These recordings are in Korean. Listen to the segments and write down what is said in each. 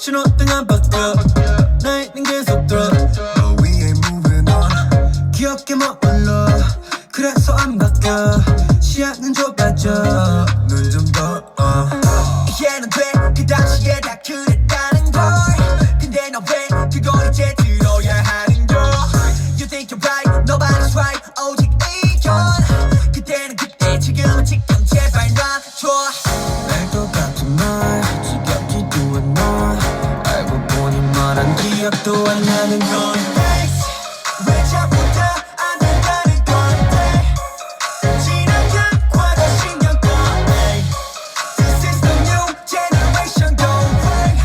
신호등 안 바뀌어 나이는 계속 들어 But we ain't moving on 귀엽게 머물러 그래서 안 바뀌어 시야는 좁아져 눈 좀 더 이해는 돼 그 당시에 다 그랬다는 걸 근데 너 왜 그걸 이제 들어야 하는 걸 You think you're right nobody's right 오직 이건 그때는 그때 지금은 지금 제발 놔줘 날 똑같은 말 지겹지도 않아 알고 보니 말한 기억도 안 나는 건 왜 자꾸 다 안 된다는 건데 지나간 과거 신경 꺼 This is the new generation going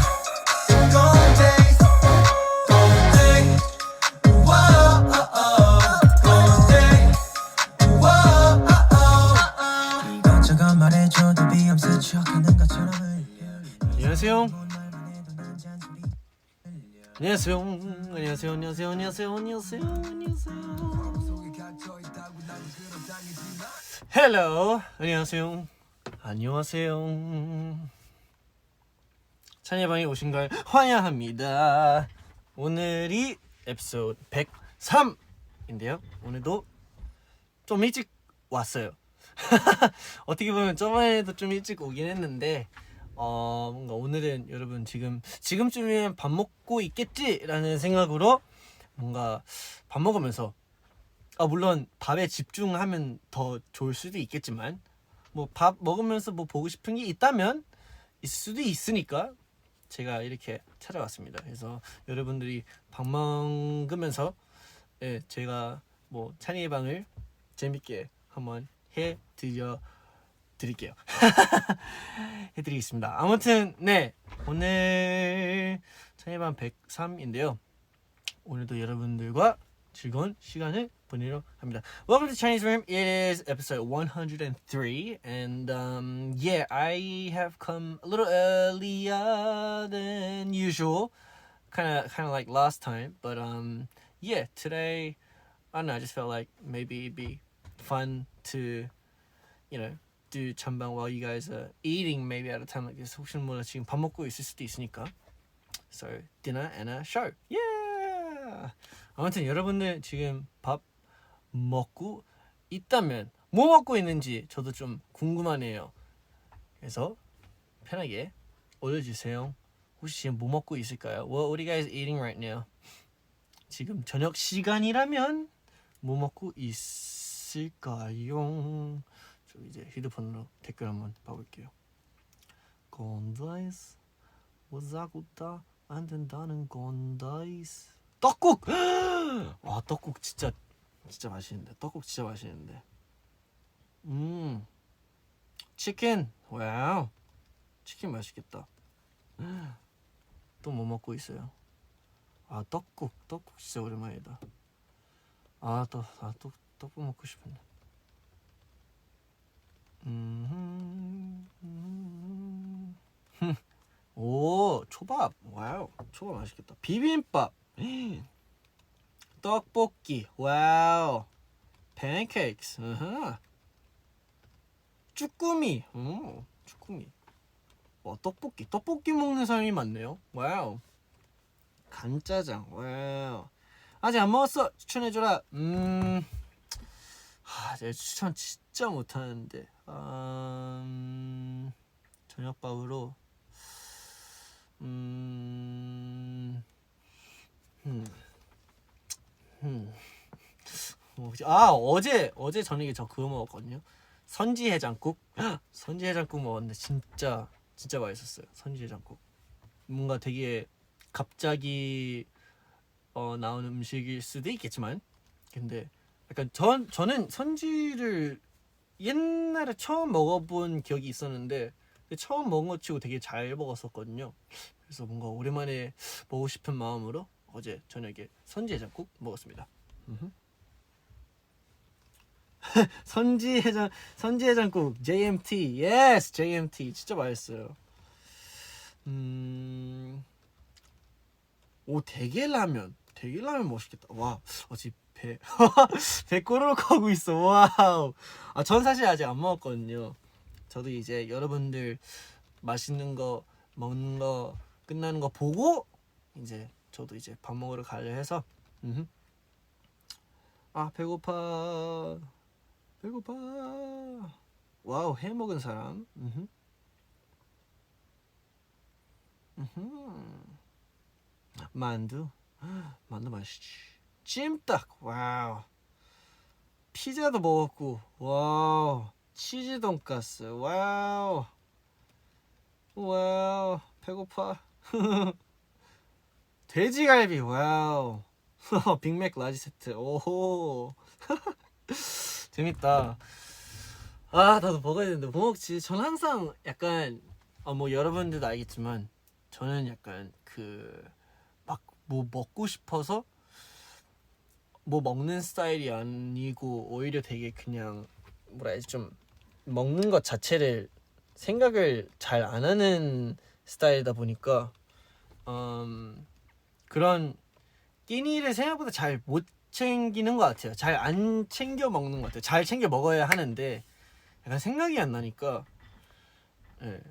Golden days Golden day Whoa Golden day Whoa 이것저것 말해줘도 비염스 척하는 것처럼 안녕하세요. 안녕하세요. 안녕하세요. 안녕하세요. 안녕하세요. 안녕하세요. Hello. 안녕하세요. 안녕하세요. 찬이의 방에 오신 걸 환영합니다. 오늘이 에피소드 103인데요. 오늘도 좀 일찍 왔어요. 어떻게 보면 저번에도 좀 일찍 오긴 했는데 뭔가 오늘은 여러분 지금쯤이면 밥 먹고 있겠지라는 생각으로 뭔가 밥 먹으면서 물론 밥에 집중하면 더 좋을 수도 있겠지만 뭐 밥 먹으면서 뭐 보고 싶은 게 있다면 있을 수도 있으니까 제가 이렇게 찾아왔습니다. 그래서 여러분들이 밥 먹으면서 제가 뭐 찬이의 방을 재밌게 한번 해드릴게요. 해드리겠습니다. 아무튼 네 오늘 찬이의 방 103인데요. 오늘도 여러분들과 즐거운 시간을 보내려 합니다. Welcome to Chinese Room. It is episode 103, and yeah, I have come a little earlier than usual, kind of like last time, but yeah, today I don't know. I just felt like maybe it'd be fun to, do 찬방 while you guys are eating, maybe at a time like this. 혹시 몰라 지금 밥 먹고 있을 수도 있으니까. So dinner and a show. Yeah. 아무튼 여러분들 지금 밥 먹고 있다면 뭐 먹고 있는지 저도 좀 궁금하네요. 그래서 편하게 올려주세요. 혹시 지금 뭐 먹고 있을까요? What are you guys eating right now? 지금 저녁 시간이라면 뭐 먹고 있을까요? 저 이제 휴대폰으로 댓글 한번 봐볼게요. 건다이스 뭐자고 다 안 된다는 건다이스 떡국! 와 떡국 진짜 맛있는데 떡국 진짜 맛있는데 치킨 와우 치킨 맛있겠다. 또 뭐 먹고 있어요? 떡국 진짜 오랜만이다. 떡국 먹고 싶은데. 오 초밥 와우 초밥 맛있겠다. 비빔밥 떡볶이 와우 팬케이크스 쭈꾸미 쭈꾸미 떡볶이 먹는 사람이 많네요. 와우 간짜장 와우 아직 안 먹었어 추천해줘라. 제가 추천 진짜 못하는데 저녁밥으로 어제 저녁에 저 그거 먹었거든요. 선지 해장국 먹었는데 진짜 맛있었어요. 선지 해장국 뭔가 되게 갑자기 나온 음식일 수도 있겠지만 근데 약간 저는 선지를 옛날에 처음 먹어본 기억이 있었는데 처음 먹은 것 치고 되게 잘 먹었었거든요. 그래서 뭔가 오랜만에 먹고 싶은 마음으로 어제 저녁에 선지 해장국 먹었습니다. 선지 해장국 JMT yes JMT 진짜 맛있어요. 대게라면 멋있겠다. 와 지금 배 꼬르륵 하고 있어. 와우. 전 사실 아직 안 먹었거든요. 저도 이제 여러분들 맛있는 거 먹는 거 끝나는 거 보고 이제 저도 이제 밥 먹으러 가려 해서 아 배고파. 와우, 해 먹은 사람. 만두 맛있지. 찜닭, 와우. 피자도 먹었고, 와우. 치즈 돈가스, 와우. 배고파. 돼지갈비, 와우. 빅맥 라지 세트, 오호. 재밌다. 아, 나도 먹어야 되는데 뭐 먹지? 전 항상 약간 뭐 여러분들도 알겠지만 저는 약간 그 막 뭐 먹고 싶어서 뭐 먹는 스타일이 아니고 오히려 되게 그냥 뭐라 해야지, 좀 먹는 것 자체를 생각을 잘 안 하는 스타일이다 보니까 그런 끼니를 생각보다 잘 못 챙기는 것 같아요. 잘 안 챙겨 먹는 것 같아요. 잘 챙겨 먹어야 하는데 약간 생각이 안 나니까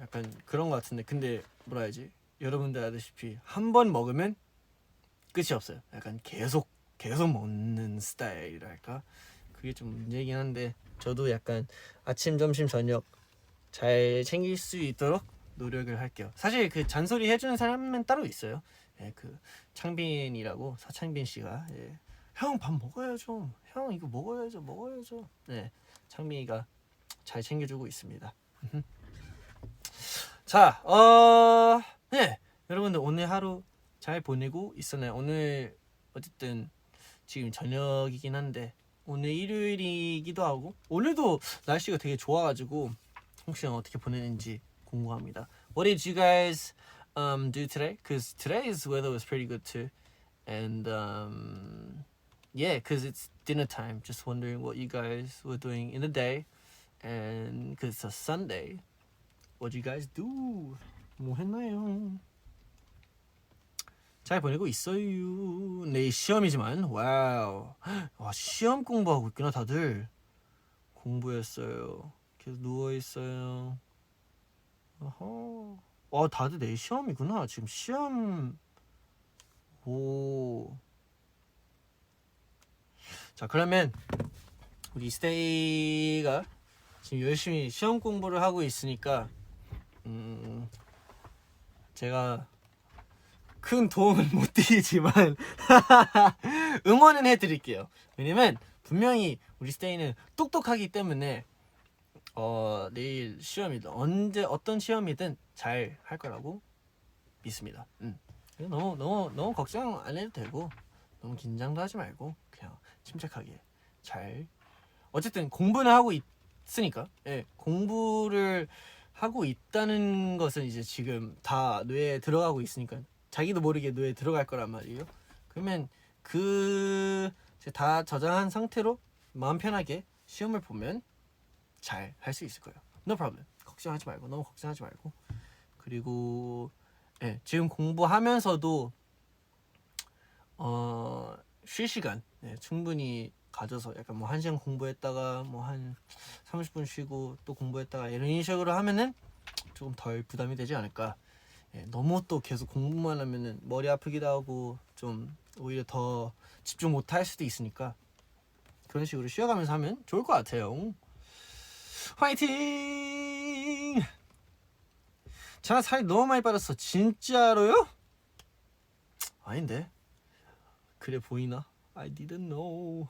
약간 그런 것 같은데, 근데 뭐라 해야지, 여러분들 아시다시피 한 번 먹으면 끝이 없어요. 약간 계속 먹는 스타일이랄까. 그게 좀 문제이긴 한데 저도 약간 아침, 점심, 저녁 잘 챙길 수 있도록 노력을 할게요. 사실 그 잔소리 해주는 사람은 따로 있어요. 그 창빈이라고, 사창빈 씨가 형 밥 먹어야죠. 형 이거 먹어야죠. 네, 창빈이가 잘 챙겨주고 있습니다. 자, 네, 여러분들 오늘 하루 잘 보내고 있었나요? 오늘 어쨌든 지금 저녁이긴 한데 오늘 일요일이기도 하고 오늘도 날씨가 되게 좋아가지고 혹시 어떻게 보내는지 궁금합니다. What did you guys do today? Because today's weather was pretty good too, and yeah, because it's dinner time. Just wondering what you guys were doing in the day, and because it's a Sunday, what did you guys do? 뭐 했나요? 잘 보내고 있어요. 내일 시험이지만 와우. 와, 시험 공부하고 있구나 다들. 공부했어요. 계속 누워있어요. 어허. 다들 내일 시험이구나. 지금 시험. 오. 자, 그러면 우리 스테이가 지금 열심히 시험 공부를 하고 있으니까 제가 큰 도움은 못 드리지만 응원은 해드릴게요. 왜냐면 분명히 우리 스테이는 똑똑하기 때문에 내일 시험이든 언제 어떤 시험이든 잘 할 거라고 믿습니다. 너무 걱정 안 해도 되고 너무 긴장도 하지 말고 그냥 침착하게 잘, 어쨌든 공부는 하고 있으니까, 공부를 하고 있다는 것은 이제 지금 다 뇌에 들어가고 있으니까 자기도 모르게 뇌에 들어갈 거란 말이에요. 그러면 그 다 저장한 상태로 마음 편하게 시험을 보면 잘 할 수 있을 거예요. No problem. 걱정하지 말고, 너무 걱정하지 말고. 그리고 지금 공부하면서도 쉴 시간 충분히 가져서 약간 뭐 1시간 공부했다가 뭐 한 30분 쉬고 또 공부했다가 이런 식으로 하면은 조금 덜 부담이 되지 않을까. 너무 또 계속 공부만 하면은 머리 아프기도 하고 좀 오히려 더 집중 못 할 수도 있으니까 그런 식으로 쉬어가면서 하면 좋을 것 같아요. 화이팅! 자, 살이 너무 많이 빠졌어. 진짜로요? 아닌데. 그래 보이나? I didn't know.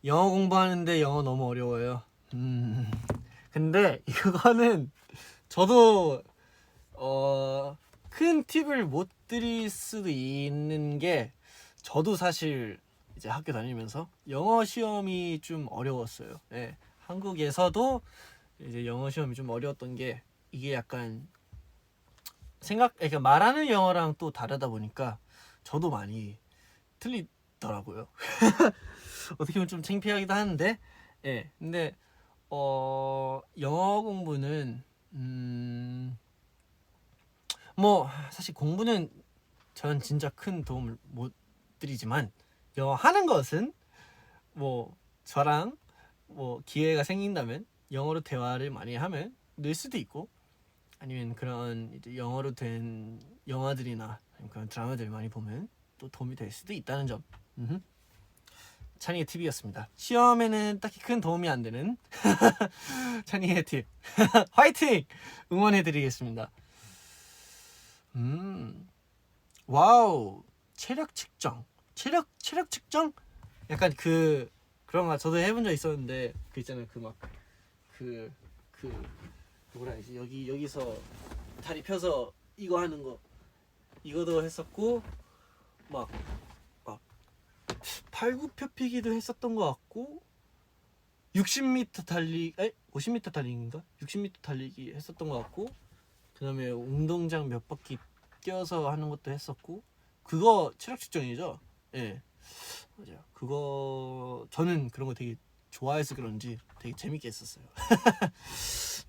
영어 공부하는데 영어 너무 어려워요. 근데 이거는 저도 큰 팁을 못 드릴 수도 있는 게, 저도 사실 이제 학교 다니면서 영어 시험이 좀 어려웠어요. 한국에서도 이제 영어 시험이 좀 어려웠던 게, 이게 약간 그러니까 말하는 영어랑 또 다르다 보니까 저도 많이 틀리더라고요. 어떻게 보면 좀 창피하기도 하는데, 근데 영어 공부는 뭐 사실 공부는 전 진짜 큰 도움을 못 드리지만 영어 하는 것은 뭐 저랑 뭐 기회가 생긴다면 영어로 대화를 많이 하면 늘 수도 있고, 아니면 그런 이제 영어로 된 영화들이나 아니면 그런 드라마들 많이 보면 또 도움이 될 수도 있다는 점. 찬이의 팁이었습니다. 시험에는 딱히 큰 도움이 안 되는 찬이의 팁. 화이팅! 응원해드리겠습니다. 와우, 체력 측정. 체력 측정? 약간 그런 거 저도 해본 적 있었는데, 그 있잖아요, 그 뭐라 해야지, 여기서 다리 펴서 이거 하는 거, 이거도 했었고, 막 팔굽혀펴기도 했었던 것 같고, 60m 달리기, 50m 달리기인가? 60m 달리기 했었던 것 같고, 그 다음에 운동장 몇 바퀴 뛰어서 하는 것도 했었고, 그거 체력 측정이죠? 예. 맞아요. 그거 저는 그런 거 되게 좋아해서 그런지 되게 재밌게 했었어요.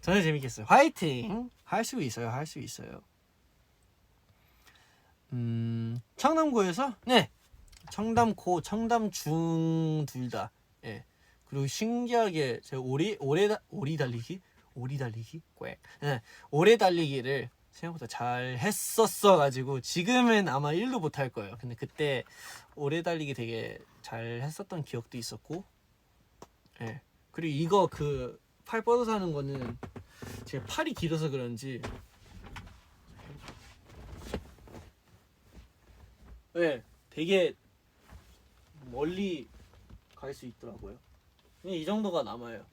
저는 재밌게 했어요. 화이팅! 할 수 있어요. 할 수 있어요. 청담고에서? 네. 청담고, 청담중 둘 다. 예. 그리고 신기하게 제가 오리 달리기? 꽥. 네. 오래 달리기를 생각보다 잘 했었어 가지고 지금은 아마 1도 못 할 거예요. 근데 그때 오래 달리기 되게 잘 했었던 기억도 있었고. 예. 그리고 이거 그 팔 뻗어서 하는 거는 제가 팔이 길어서 그런지, 네, 되게 멀리 갈 수 있더라고요. 이 정도가 남아요.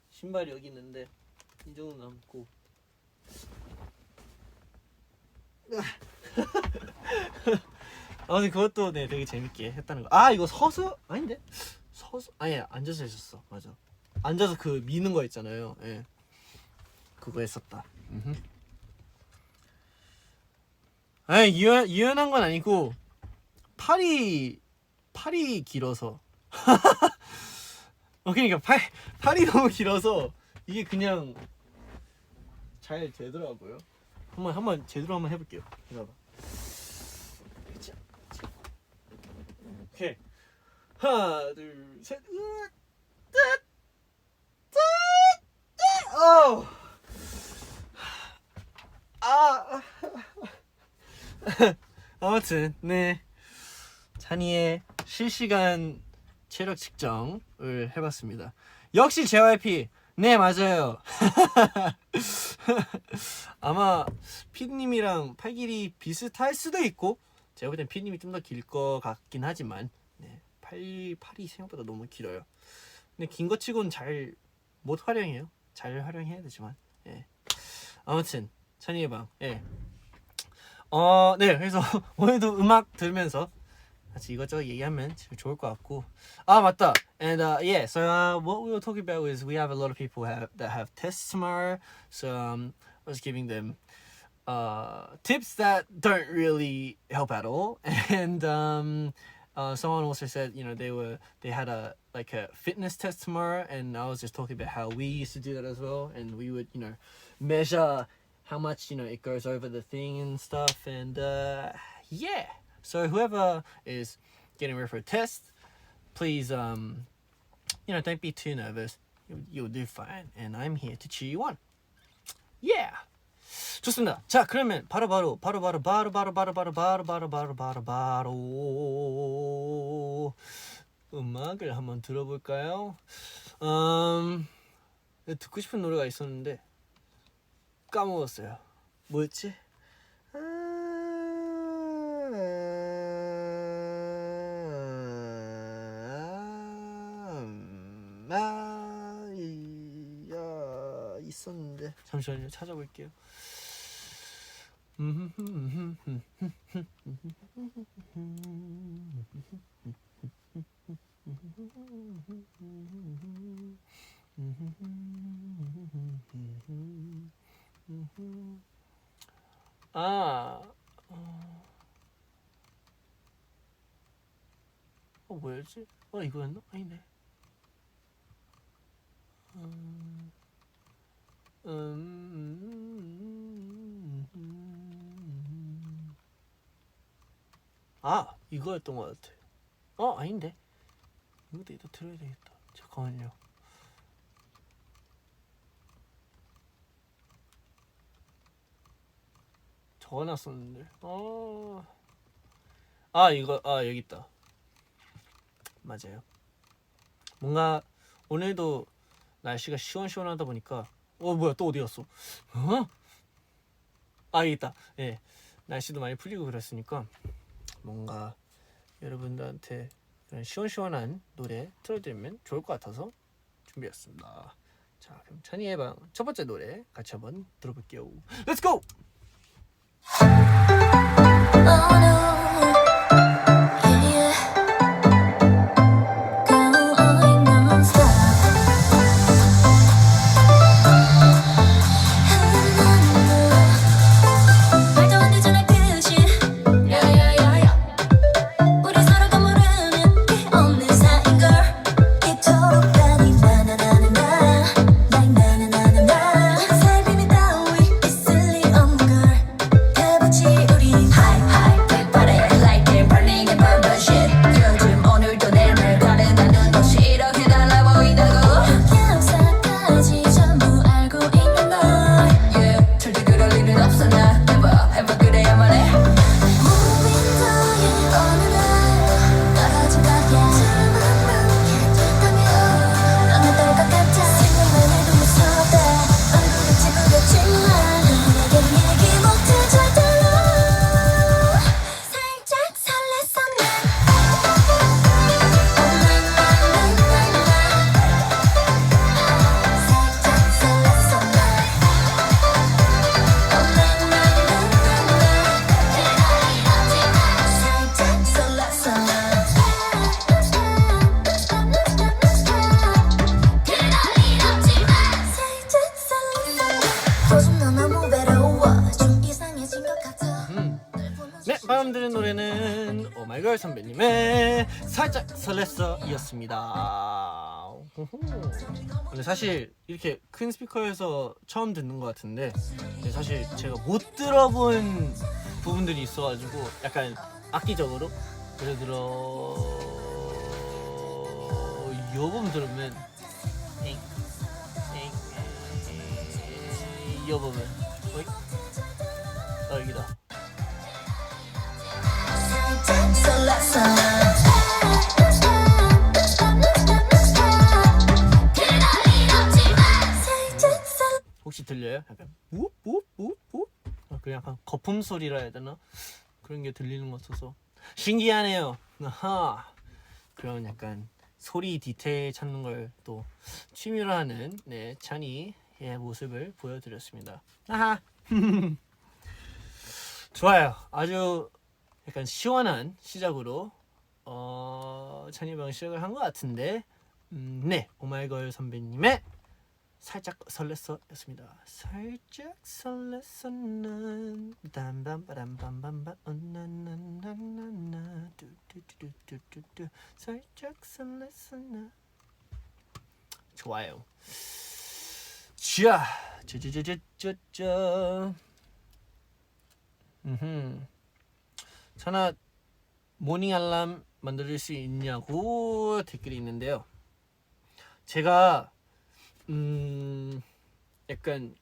신발이 여기 있는데 이 정도 남고. 아무튼 그것도 네 되게 재밌게 했다는 거. 아, 이거 서서 아닌데? 서서 아니, 앉아서 했었어. 맞아. 앉아서 그 미는 거 있잖아요. 예. 그거 했었다. 아니, 유연한 건 아니고 팔이 길어서. 그러니까 팔이 너무 길어서 이게 그냥 잘 되더라고요. 한번 제대로 한번 해볼게요. 기다려봐. 오케이. 하나, 둘, 셋. 아무튼 네, 찬이의 실시간 체력 측정을 해봤습니다. 역시 JYP. 네, 맞아요. 아마 피디님이랑 팔 길이 비슷할 수도 있고, 제가 볼 땐 피디님이 좀 더 길 것 같긴 하지만, 네, 팔이 생각보다 너무 길어요. 근데 긴 거 치고는 잘 못 활용해요. 잘 활용해야 되지만, 예. 아무튼 찬이의 방. 예. 네, 그래서 오늘도 음악 들으면서 같이 이것저것 얘기하면 좋을 것 같고. 맞다. And yeah, so what we were talking about is we have a lot of people that have tests tomorrow. So I was giving them tips that don't really help at all. And someone also said, they had a fitness test tomorrow, and I was just talking about how we used to do that as well, and we would measure how much it goes over the thing and stuff. And yeah. So whoever is getting ready for a test, please, don't be too nervous. You'll do fine, and I'm here to cheer you on. Yeah. 좋습니다. 자, 그러면 바로 음악을 한번 들어볼까요? 듣고 싶은 노래가 있었는데 까먹었어요. 뭐였지? 있었는데 잠시만요, 찾아볼게요. 뭐였지? 이거였나? 아니네. 이거였던 것 같아. 아닌데. 이것도 이따 틀어야 되겠다. 잠깐만요. 적어놨었는데. 이거 여기 있다. 맞아요. 뭔가 오늘도 날씨가 시원시원하다 보니까 뭐야 또 어디 갔어? 여기 있다. 예, 날씨도 많이 풀리고 그랬으니까 뭔가 여러분들한테 그런 시원시원한 노래 틀어드리면 좋을 것 같아서 준비했습니다. 자, 그럼 찬이의 방 첫 번째 노래 같이 한번 들어볼게요. Let's go! 네, 방금 들은 노래는 오마이걸 선배님의 살짝 설렜어 이었습니다. 근데 사실 이렇게 큰 스피커에서 처음 듣는 것 같은데 사실 제가 못 들어본 부분들이 있어가지고 약간 악기적으로 예를 들어 이 부분 들으면 이 부분 여기다 혹시 들려요? 약간 우우우우 그냥 약간 거품 소리라 해야 되나? 그런 게 들리는 것 같아서 신기하네요. 아하. 그런 약간 소리 디테일 찾는 걸 또 취미로 하는 찬이의 모습을 보여드렸습니다. 아하. 좋아요. 아주 약간 시원한 시작으로 찬이방 시작을 한 것 같은데 네, 오마이걸 선배님의 살짝 설렜어 였습니다. 살짝 설렜어 난 빰빰빠람빰빰빰 나나나나나 뚜뚜뚜뚜뚜뚜 살짝 설렜어 나 좋아요. 자, 짜자자자자자 찬아 모닝 알람 만들 수 있냐고 댓글이 있는데요. 제가 약간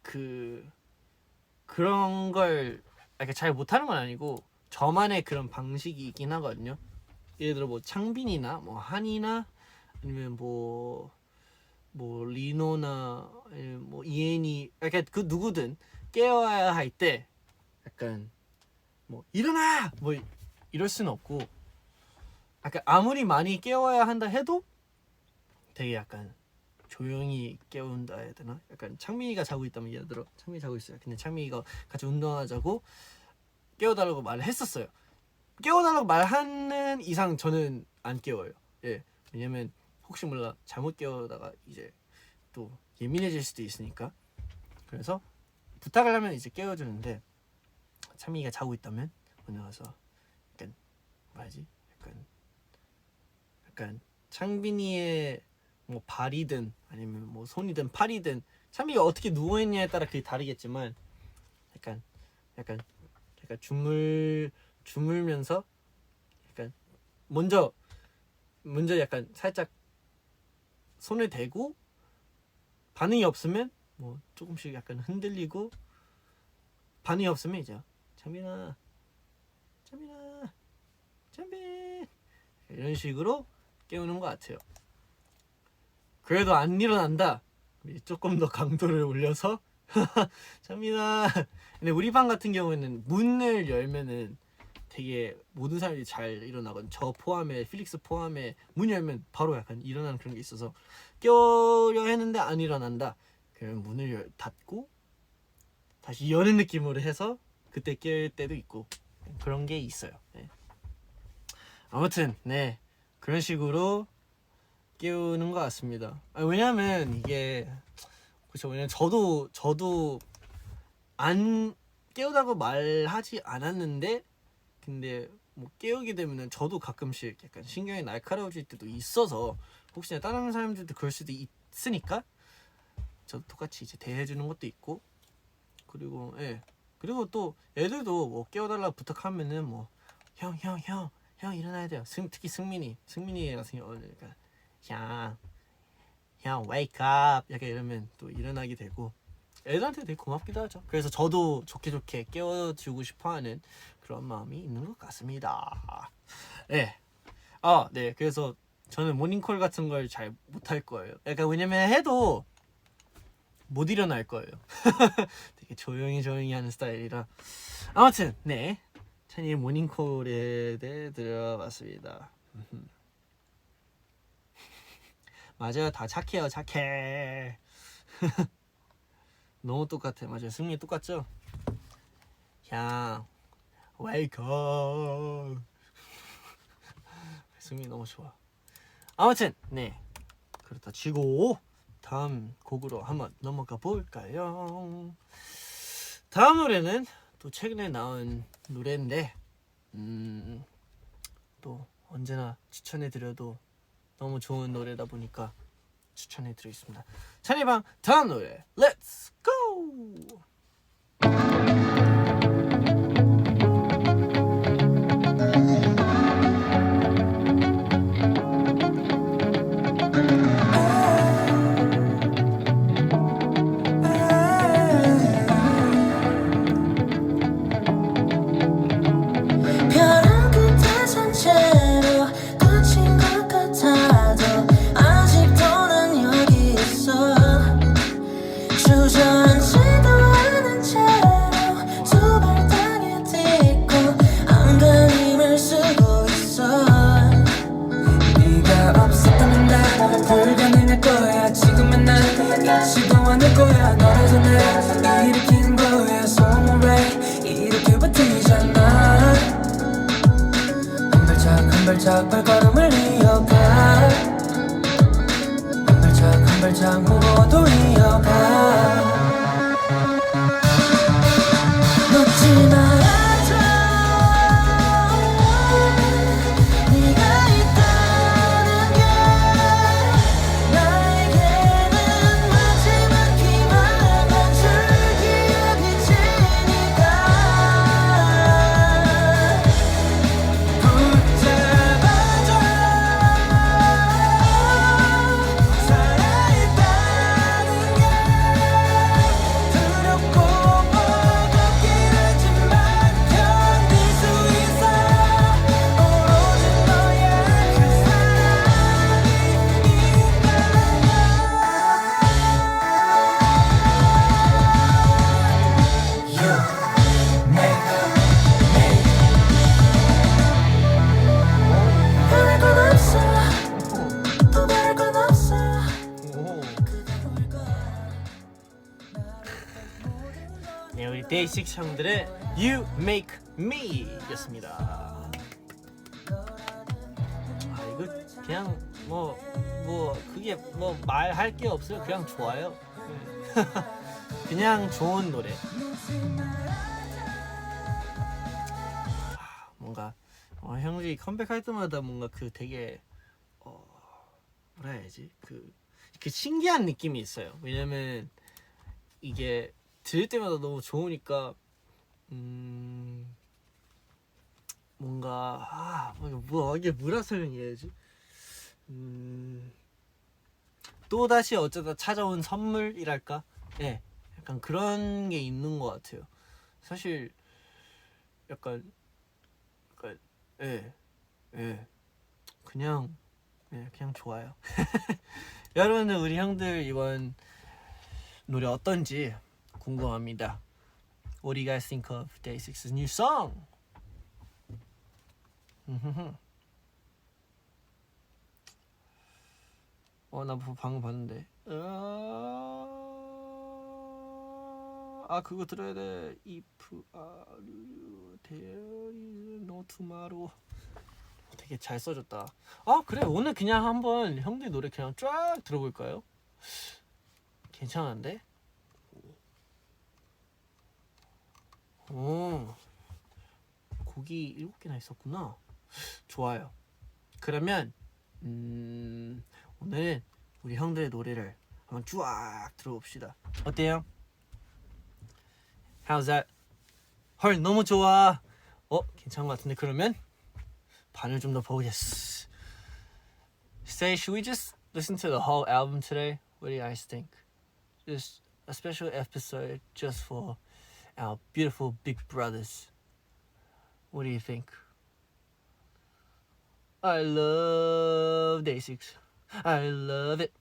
그런 걸 이렇게 잘 못하는 건 아니고 저만의 그런 방식이 있긴 하거든요. 예를 들어 뭐 창빈이나 뭐 한이나 아니면 뭐 리노나 뭐 이엔이 약간 그 누구든 깨워야 할 때 약간 뭐 일어나 뭐 이럴 수는 없고 약간 아무리 많이 깨워야 한다 해도 되게 약간 조용히 깨운다 해야 되나? 약간 창민이가 자고 있다면 예를 들어 창민이 자고 있어요. 근데 창민이가 같이 운동하자고 깨워달라고 말을 했었어요. 깨워달라고 말하는 이상 저는 안 깨워요. 예, 왜냐면 혹시 몰라 잘못 깨우다가 이제 또 예민해질 수도 있으니까. 그래서 부탁을 하면 이제 깨워주는데 창민이가 자고 있다면 오늘 와서 약간 뭐지? 약간 창빈이의 뭐 발이든 아니면 뭐 손이든 팔이든 창빈이가 어떻게 누워있냐에 따라 그게 다르겠지만 약간 주물면서 약간 먼저 약간 살짝 손을 대고 반응이 없으면 뭐 조금씩 약간 흔들리고, 반응이 없으면 이제 잠빈아 이런 식으로 깨우는 것 같아요. 그래도 안 일어난다, 조금 더 강도를 올려서 잠빈아. 근데 우리 방 같은 경우에는 문을 열면은 되게 모든 사람들이 잘 일어나거든. 저 포함해, 필릭스 포함해. 문 열면 바로 약간 일어나는 그런 게 있어서 깨우려 했는데 안 일어난다, 그러면 문을 닫고 다시 여는 느낌으로 해서 그때 깰 때도 있고, 그런 게 있어요. 네. 아무튼 네, 그런 식으로 깨우는 것 같습니다. 왜냐면 이게 그렇죠. 왜냐면 저도 안 깨우다고 말하지 않았는데, 근데 뭐 깨우게 되면은 저도 가끔씩 약간 신경이 날카로워질 때도 있어서, 혹시나 다른 사람들도 그럴 수도 있으니까 저도 똑같이 이제 대해주는 것도 있고, 그리고 그리고 또 애들도 뭐 깨워달라고 부탁하면은 뭐 형 일어나야 돼요. 특히 승민이 같은 경우는 그러니까 형 wake up 약간 이러면 또 일어나게 되고, 애들한테 되게 고맙기도 하죠. 그래서 저도 좋게 깨워주고 싶어하는 그런 마음이 있는 것 같습니다. 네. 네. 그래서 저는 모닝콜 같은 걸 잘 못할 거예요. 약간 왜냐면 해도 못 일어날 거예요. 되게 조용히 하는 스타일이라. 아무튼 네, 찬이의 모닝콜에 대해 들어봤습니다. 맞아요, 다 착해요, 착해. 너무 똑같아. 맞아요, 승민이 똑같죠? 형 wake up. 승민이 너무 좋아. 아무튼 네, 그렇다 치고 다음 곡으로 한번 넘어가 볼까요? 다음 노래는 또 최근에 나온 노래인데, 또 언제나 추천해드려도 너무 좋은 노래다 보니까 추천해드리겠습니다. 찬이방 다음 노래 Let's go! 벼랑 끝에 산채로 끝인 것 같아도 아직도 난 여기 있어. 주저앉지도 않은 채로 두 발 땅에 딛고 안간힘을 쓰고 있어. 네가 없었다면 난 불가능할 거야. 지금은 난 잊지도 않을 거야. 너라도 날 일으키는 거야. 소모래 이렇게 버티잖아. 한 발짝 발걸음을 이어가. 한 발짝 무거워도 이어가. 놓지 말아줘. 네가 있다는 게 나에게는 마지막 희망한 줄기의 빛이니까. 붙잡아줘. 살아있다는 게 두렵고 버겁긴 하지만 견딜 수 있어. 오로지 너의 그 바랄 건 없어. 또 바랄 건 없어. 그게 뭘까? 네, 우리 데이식스 형들의 You Make Me 였습니다. 이거 그냥 뭐 그게 뭐 말할 게 없어요. 그냥 좋아요. 그냥 좋은 노래. 뭔가 형들이 컴백할 때마다 뭔가 그 되게 뭐라 해야지, 그 신기한 느낌이 있어요. 왜냐면 이게 들을 때마다 너무 좋으니까 뭔가 이게 뭐라 설명해야지. 또다시 어쩌다 찾아온 선물이랄까? 예, 약간 그런 게 있는 것 같아요. 사실 약간 예, 예, 그냥 그냥 좋아요. 여러분들 우리 형들 이번 노래 어떤지 궁금합니다. What do you guys think of Day6's new song? 나 방금 봤는데. 그거 들어야 돼. If there is no tomorrow. 되게 잘 써줬다. 그래 오늘 그냥 한번 형들 노래 그냥 쫙 들어볼까요? 괜찮은데? 곡이 7개나 있었구나. 좋아요. 그러면 오늘은 우리 형들의 노래를 한번 쫙 들어봅시다. 어때요? How's that? 헐 너무 좋아. 괜찮은 것 같은데 그러면 반을 좀 더 보겠어. Say, should we just listen to the whole album today? What do you guys think? Just a special episode just for our beautiful big brothers. What do you think? I love Day6. I love it.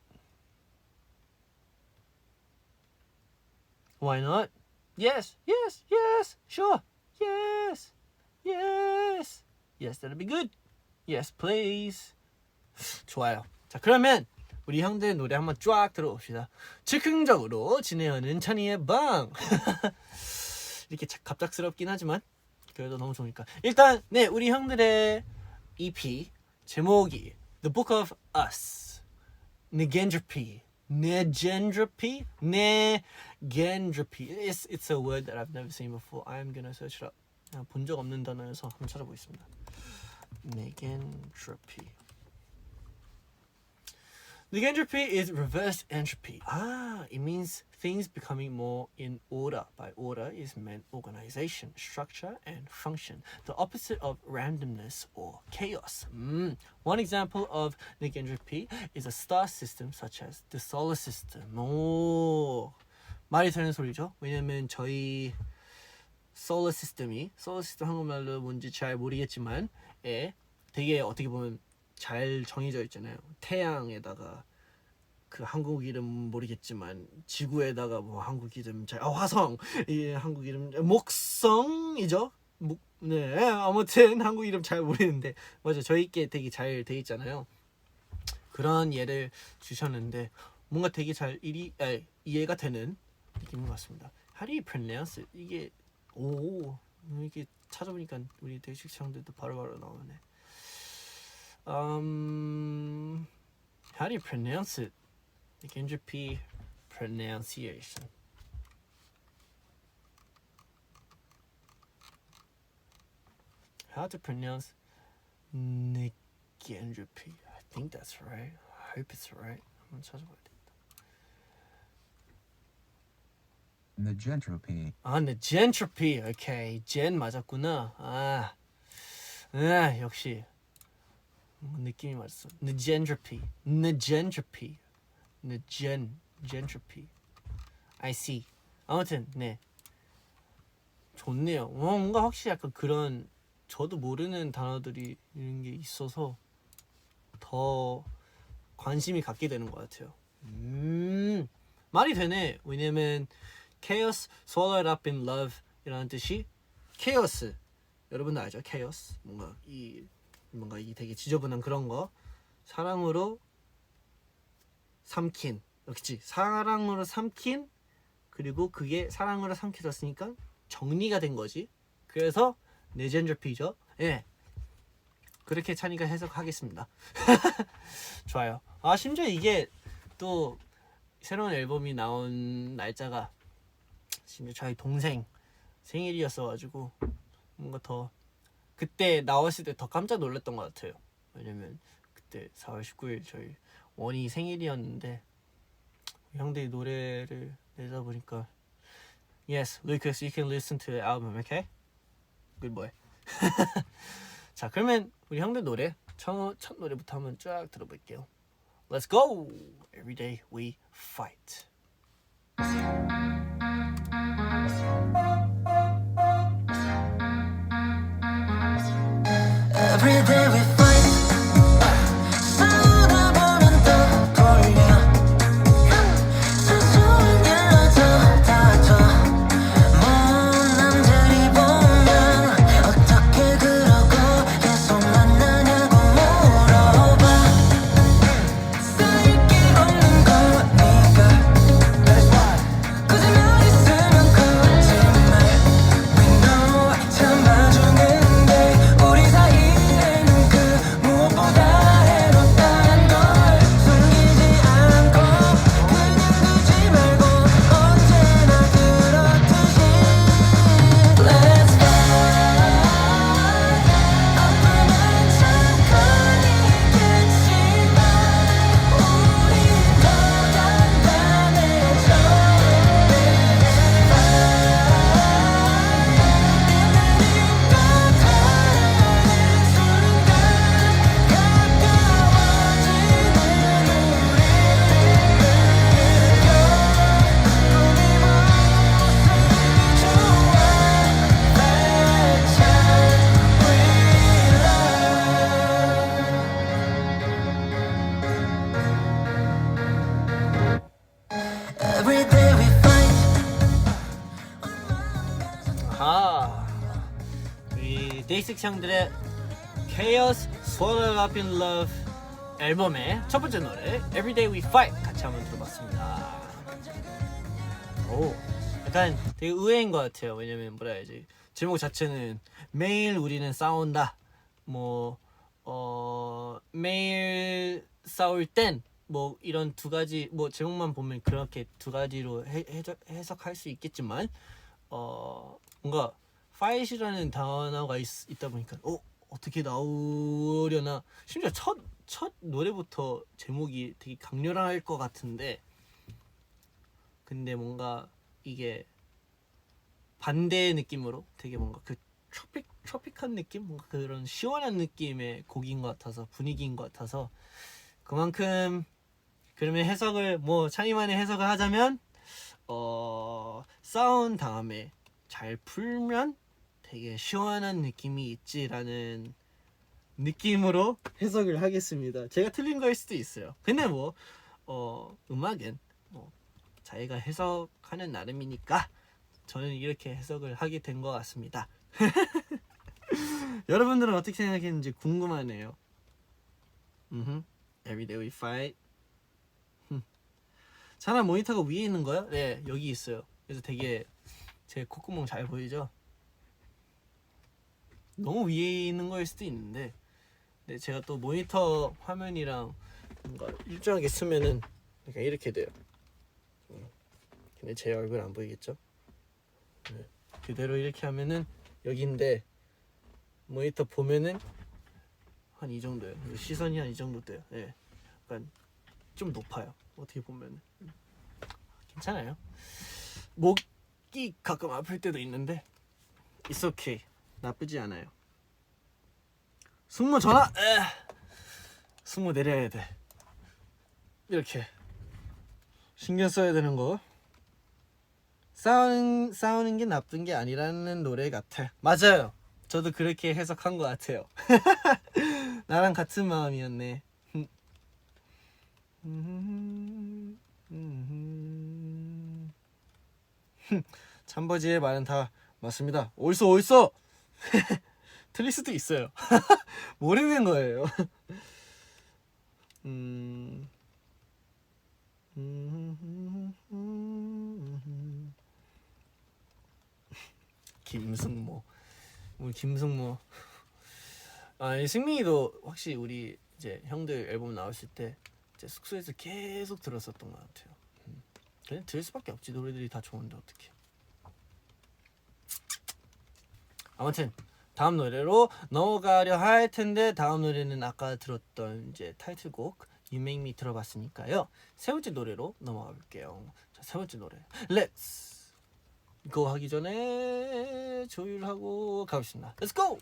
Why not? Yes, yes, yes, sure. Yes, yes. Yes, that'll be good. Yes, please. 좋아요. 자, 그러면 우리 형들 노래 한번 쫙 들어봅시다. 즉흥적으로 진행하는 찬이의 방. 이렇게 갑작스럽긴 하지만 그래도 너무 좋으니까. 일단 우리 형들의 EP 제목이 The Book of Us. Negentropy. It's a word that I've never seen before. I'm gonna search it up. 본 적 없는 단어여서 한번 찾아보겠습니다. Negentropy. Negentropy is reverse entropy. It means things becoming more in order. By order is meant organization, structure, and function. The opposite of randomness or chaos. One example of negentropy is a star system such as the solar system. 말이 되는 소리죠. 왜냐면 저희 solar system 한국말로 뭔지 잘 모르겠지만 되게 어떻게 보면 잘 정해져 있잖아요. 태양에다가 그 한국 이름 모르겠지만 지구에다가 뭐 한국 이름 화성, 한국 이름 목성이죠. 아무튼 한국 이름 잘 모르는데 맞아 저희께 되게 잘 돼 있잖아요. 그런 예를 주셨는데 뭔가 되게 잘 이해가 되는 느낌인 것 같습니다. How do you pronounce it? 이게 이게 찾아보니까 우리 대식 형들도 바로바로 나오네. How do you pronounce it? Negentropy pronunciation. How to pronounce negentropy? I think that's right. I hope it's right. 한번 찾아봐야 되겠다. Negentropy. negentropy. 오케이. gen 맞았구나. 역시. 느낌이 맞았어. Negentropy. I see. 아무튼 좋네요. 뭔가 확실히 약간 그런 저도 모르는 단어들이 이런 게 있어서 더 관심이 갖게 되는 것 같아요. 말이 되네. 왜냐면 chaos swallowed up in love 이라는 뜻이 chaos. 여러분도 알죠? chaos. 뭔가 이 되게 지저분한 그런 거 사랑으로 삼킨. 그렇지. 사랑으로 삼킨 그리고 그게 사랑으로 삼켜졌으니까 정리가 된 거지. 그래서 네젠저피죠. 그렇게 찬이가 해석하겠습니다. 좋아요. 심지어 이게 또 새로운 앨범이 나온 날짜가 심지어 저희 동생 생일이었어가지고 뭔가 더 그때 나왔을 때 더 깜짝 놀랐던 것 같아요. 왜냐면 그때 4월 19일 저희 원이 생일이었는데 형들이 노래를 내다 보니까 Yes, Lucas, you can listen to the album, okay? Good boy. 자, 그러면 우리 형들 노래 첫 노래부터 한번 쫙 들어볼게요. Let's go. Every day we fight. Every day we fight. 싸우다 보면 떠돌려. 사소한 일로 더 다져. 먼 남들이 보면 어떻게 그러고 계속 만나냐고 물어봐. 쌓일 게 없는 거니까. 거짓말 있으면 거짓말. We know 참아주는데 우리 사이에는 그 무엇보다 해롭다는 걸 숨기지 않고 그냥 두지 말고 언제나 그렇듯이 Let's fight. 아프면 참 걸리겠지만 우린 더 단단해져 Every day we fight. 아하. 우리 데이식스 형들의 Chaos Swallowed Up in Love 앨범의 첫 번째 노래 Every Day We Fight 같이 한번 들어봤습니다. 오, 약간 되게 의외인 것 같아요. 왜냐면 뭐라 해야지, 제목 자체는 매일 우리는 싸운다, 매일 싸울 땐 뭐 이런 두 가지, 뭐 제목만 보면 그렇게 두 가지로 해석할 수 있겠지만 뭔가 fight이라는 단어가 있다 보니까 어떻게 나오려나, 심지어 첫 노래부터 제목이 되게 강렬할 것 같은데, 근데 뭔가 이게 반대의 느낌으로 되게 뭔가 그 트로픽한 느낌, 뭔가 그런 시원한 느낌의 곡인 것 같아서, 분위기인 것 같아서, 그만큼 그러면 해석을 찬이만의 해석을 하자면 싸운 다음에 잘 풀면 되게 시원한 느낌이 있지라는 느낌으로 해석을 하겠습니다. 제가 틀린 거일 수도 있어요. 근데 음악은 자기가 해석하는 나름이니까 저는 이렇게 해석을 하게 된 것 같습니다. 여러분들은 어떻게 생각했는지 궁금하네요. Every day we fight. 자나 모니터가 위에 있는 거요? 네, 여기 있어요. 그래서 되게 제 콧구멍 잘 보이죠? 너무 위에 있는 거일 수도 있는데, 네, 제가 또 모니터 화면이랑 뭔가 일정하게 쓰면은 약간 이렇게 돼요. 근데 제 얼굴 안 보이겠죠? 네. 그대로 이렇게 하면은 여기인데, 모니터 보면은 한 이 정도예요. 시선이 한 이 정도 돼요. 네. 약간 좀 높아요. 어떻게 보면은 괜찮아요. 목이 가끔 아플 때도 있는데 It's okay. 나쁘지 않아요. 승모 전화. 승모 내려야 돼. 이렇게 신경 써야 되는 거. 싸우는 게 나쁜 게 아니라는 노래 같아. 맞아요. 저도 그렇게 해석한 것 같아요. 나랑 같은 마음이었네. 참버지의 말은 다 맞습니다. 옳소. 틀릴 수도 있어요. 모르는 거예요. 김승모. 우리 김승모. 승민이도 확실히 우리 이제 형들 앨범 나왔을 때 이제 숙소에서 계속 들었었던 것 같아요. 그냥 들을 수밖에 없지. 노래들이 다 좋은데 어떡해. 아무튼 다음 노래로 넘어가려 할 텐데, 다음 노래는 아까 들었던 이제 타이틀곡 You Make Me 들어봤으니까요. 세 번째 노래로 넘어가 볼게요. 자, 세 번째 노래 Let's Go 하기 전에 조율하고 가보겠습니다. Let's go!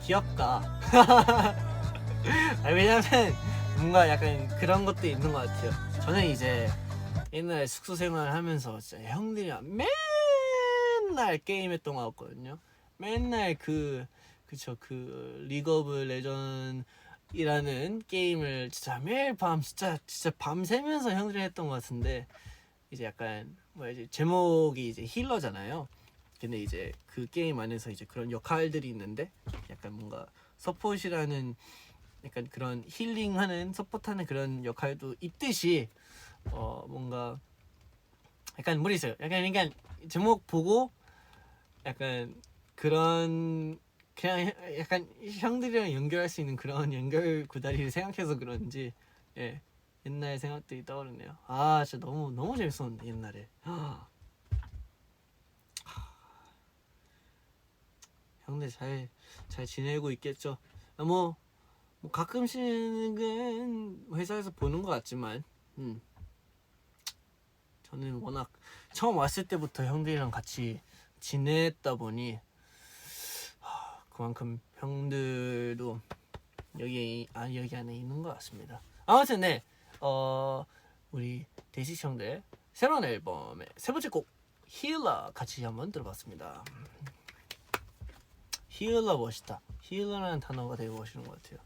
귀엽다. 아니, 왜냐면 뭔가 약간 그런 것도 있는 것 같아요. 저는 이제 옛날에 숙소 생활을 하면서 진짜 형들이랑 맨날 게임했던 것 같거든요. 맨날 그 리그 오브 레전이라는 게임을 진짜 매일 밤 진짜 밤새면서 형들이 했던 것 같은데, 이제 약간 뭐야지, 제목이 이제 힐러잖아요. 근데 이제 그 게임 안에서 이제 그런 역할들이 있는데, 약간 뭔가 서폿이라는 약간 그런 힐링하는, 서포트하는 그런 역할도 있듯이 뭔가 약간 모르겠어요. 약간 제목 보고 약간 그런, 그냥 약간 형들이랑 연결할 수 있는 그런 연결 구다리를 생각해서 그런지, 예, 옛날 생각들이 떠오르네요. 아, 진짜 너무 재밌었는데 옛날에. 형들 잘 지내고 있겠죠. 뭐 가끔씩은 회사에서 보는 것 같지만, 저는 워낙 처음 왔을 때부터 형들이랑 같이 지냈다 보니 그만큼 형들도 여기 안에 있는 것 같습니다. 아무튼 네, 우리 데이식 형들 새로운 앨범의 세 번째 곡 힐러 같이 한번 들어봤습니다. 힐러 멋있다. 힐러라는 단어가 되게 멋있는 것 같아요.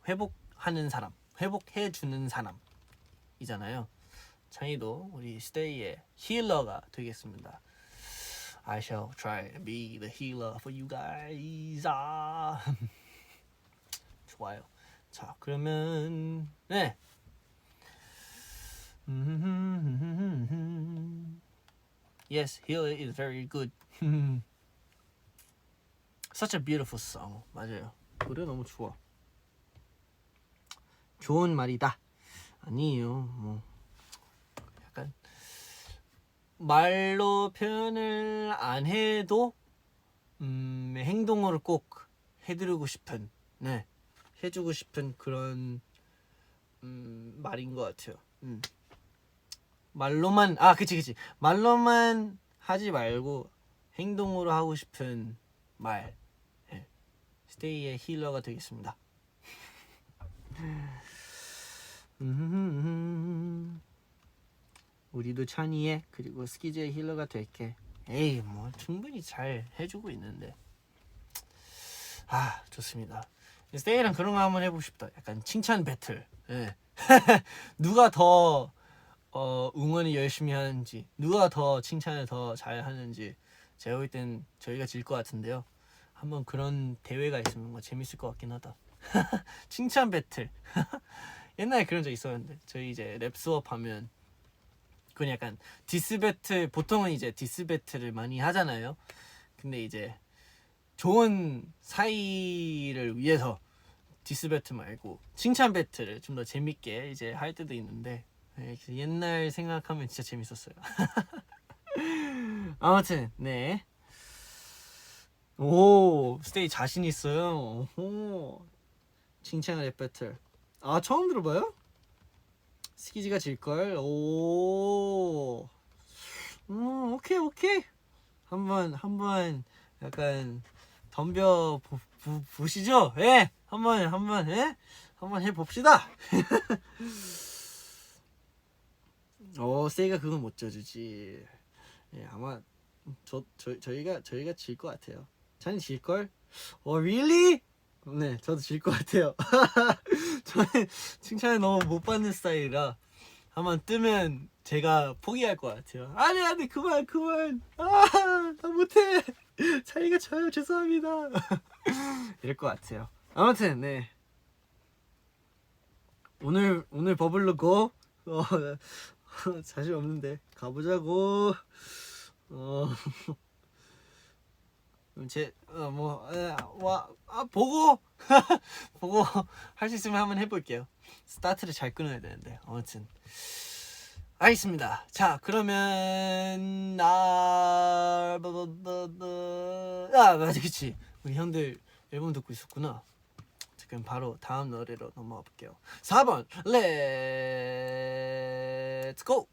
회복하는 사람, 회복해주는 사람이잖아요. 찬이도 우리 스테이의 힐러가 되겠습니다. I shall try to be the healer for you guys. 좋아요. 자, 그러면 네. Yes, healer is very good. Such a beautiful song. 맞아요. 노래 너무 좋아. 좋은 말이다. 아니에요. 뭐 약간 말로 표현을 안 해도 행동으로 꼭 해드리고 싶은, 네, 해주고 싶은 그런 말인 것 같아요. 말로만, 그치 말로만 하지 말고 행동으로 하고 싶은 말. 네. 스테이의 힐러가 되겠습니다. 우리도 찬이의 그리고 스키즈의 힐러가 될게. 에이, 뭐 충분히 잘 해주고 있는데. 좋습니다. 스테이랑 그런 거 한번 해보고 싶다. 약간 칭찬 배틀. 네. 누가 더 응원을 열심히 하는지, 누가 더 칭찬을 더 잘 하는지. 제가 볼 땐 저희가 질 것 같은데요. 한번 그런 대회가 있으면 뭐 재밌을 것 같긴 하다. 칭찬 배틀. 옛날에 그런 적 있었는데, 저희 이제 랩 수업하면 그건 약간 디스 배틀, 보통은 이제 디스 배틀을 많이 하잖아요. 근데 이제 좋은 사이를 위해서 디스 배틀 말고 칭찬 배틀을 좀 더 재밌게 이제 할 때도 있는데, 옛날 생각하면 진짜 재밌었어요. 아무튼 네. 오, 스테이 자신 있어요. 오, 칭찬 랩 배틀. 처음 들어봐요? 스키즈가 질걸? 오, 오케이. 한번 약간 덤벼 보시죠. 예, 한번 해봅시다. 스테이가 그건 못 져주지. 예, 아마 저희가 질 것 같아요. 찬이 질걸? really? 네, 저도 질 것 같아요. 저는 칭찬을 너무 못 받는 스타일이라 한번 뜨면 제가 포기할 것 같아요. 아니 그만. 나 못해. 찬이가 져요. 죄송합니다. 이럴 것 같아요. 아무튼 네, 오늘 버블로 고. 자신 없는데 가보자고. 보고 보고 할 수 있으면 한번 해볼게요. 스타트를 잘 끊어야 되는데. 아무튼 알겠습니다. 자, 그러면 맞아, 그치, 우리 형들 앨범 듣고 있었구나. 그럼 바로 다음 노래로 넘어가 볼게요. 4번 렛츠 고.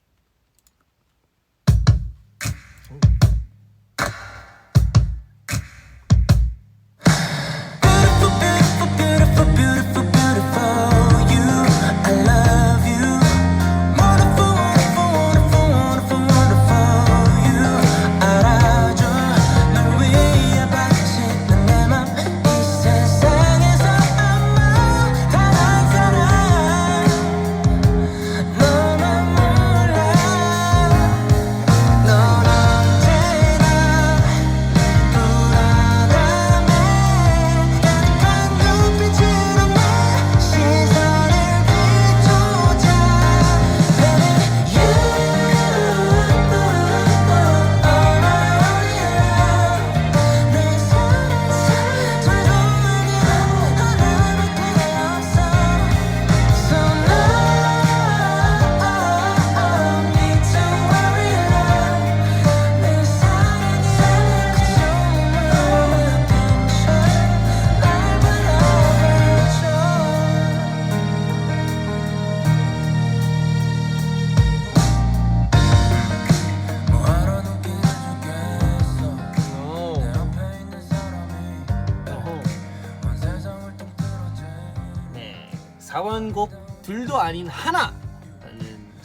4번 곡 둘도 아닌 하나라는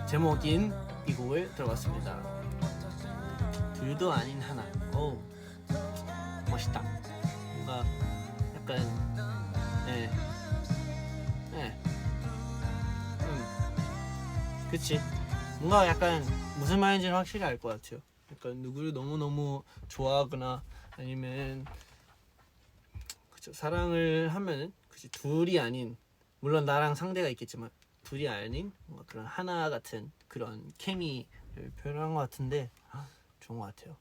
제목인 이 곡을 들어봤습니다. 둘도 아닌 하나. 오, 멋있다. 뭔가 약간 그치. 뭔가 약간 무슨 말인지는 확실히 알 것 같아요. 약간 누구를 너무너무 좋아하거나 아니면 그쵸, 사랑을 하면은 그치, 둘이 아닌, 물론 나랑 상대가 있겠지만 둘이 아닌 뭔가 그런 하나 같은 그런 케미를 표현한 것 같은데 좋은 것 같아요.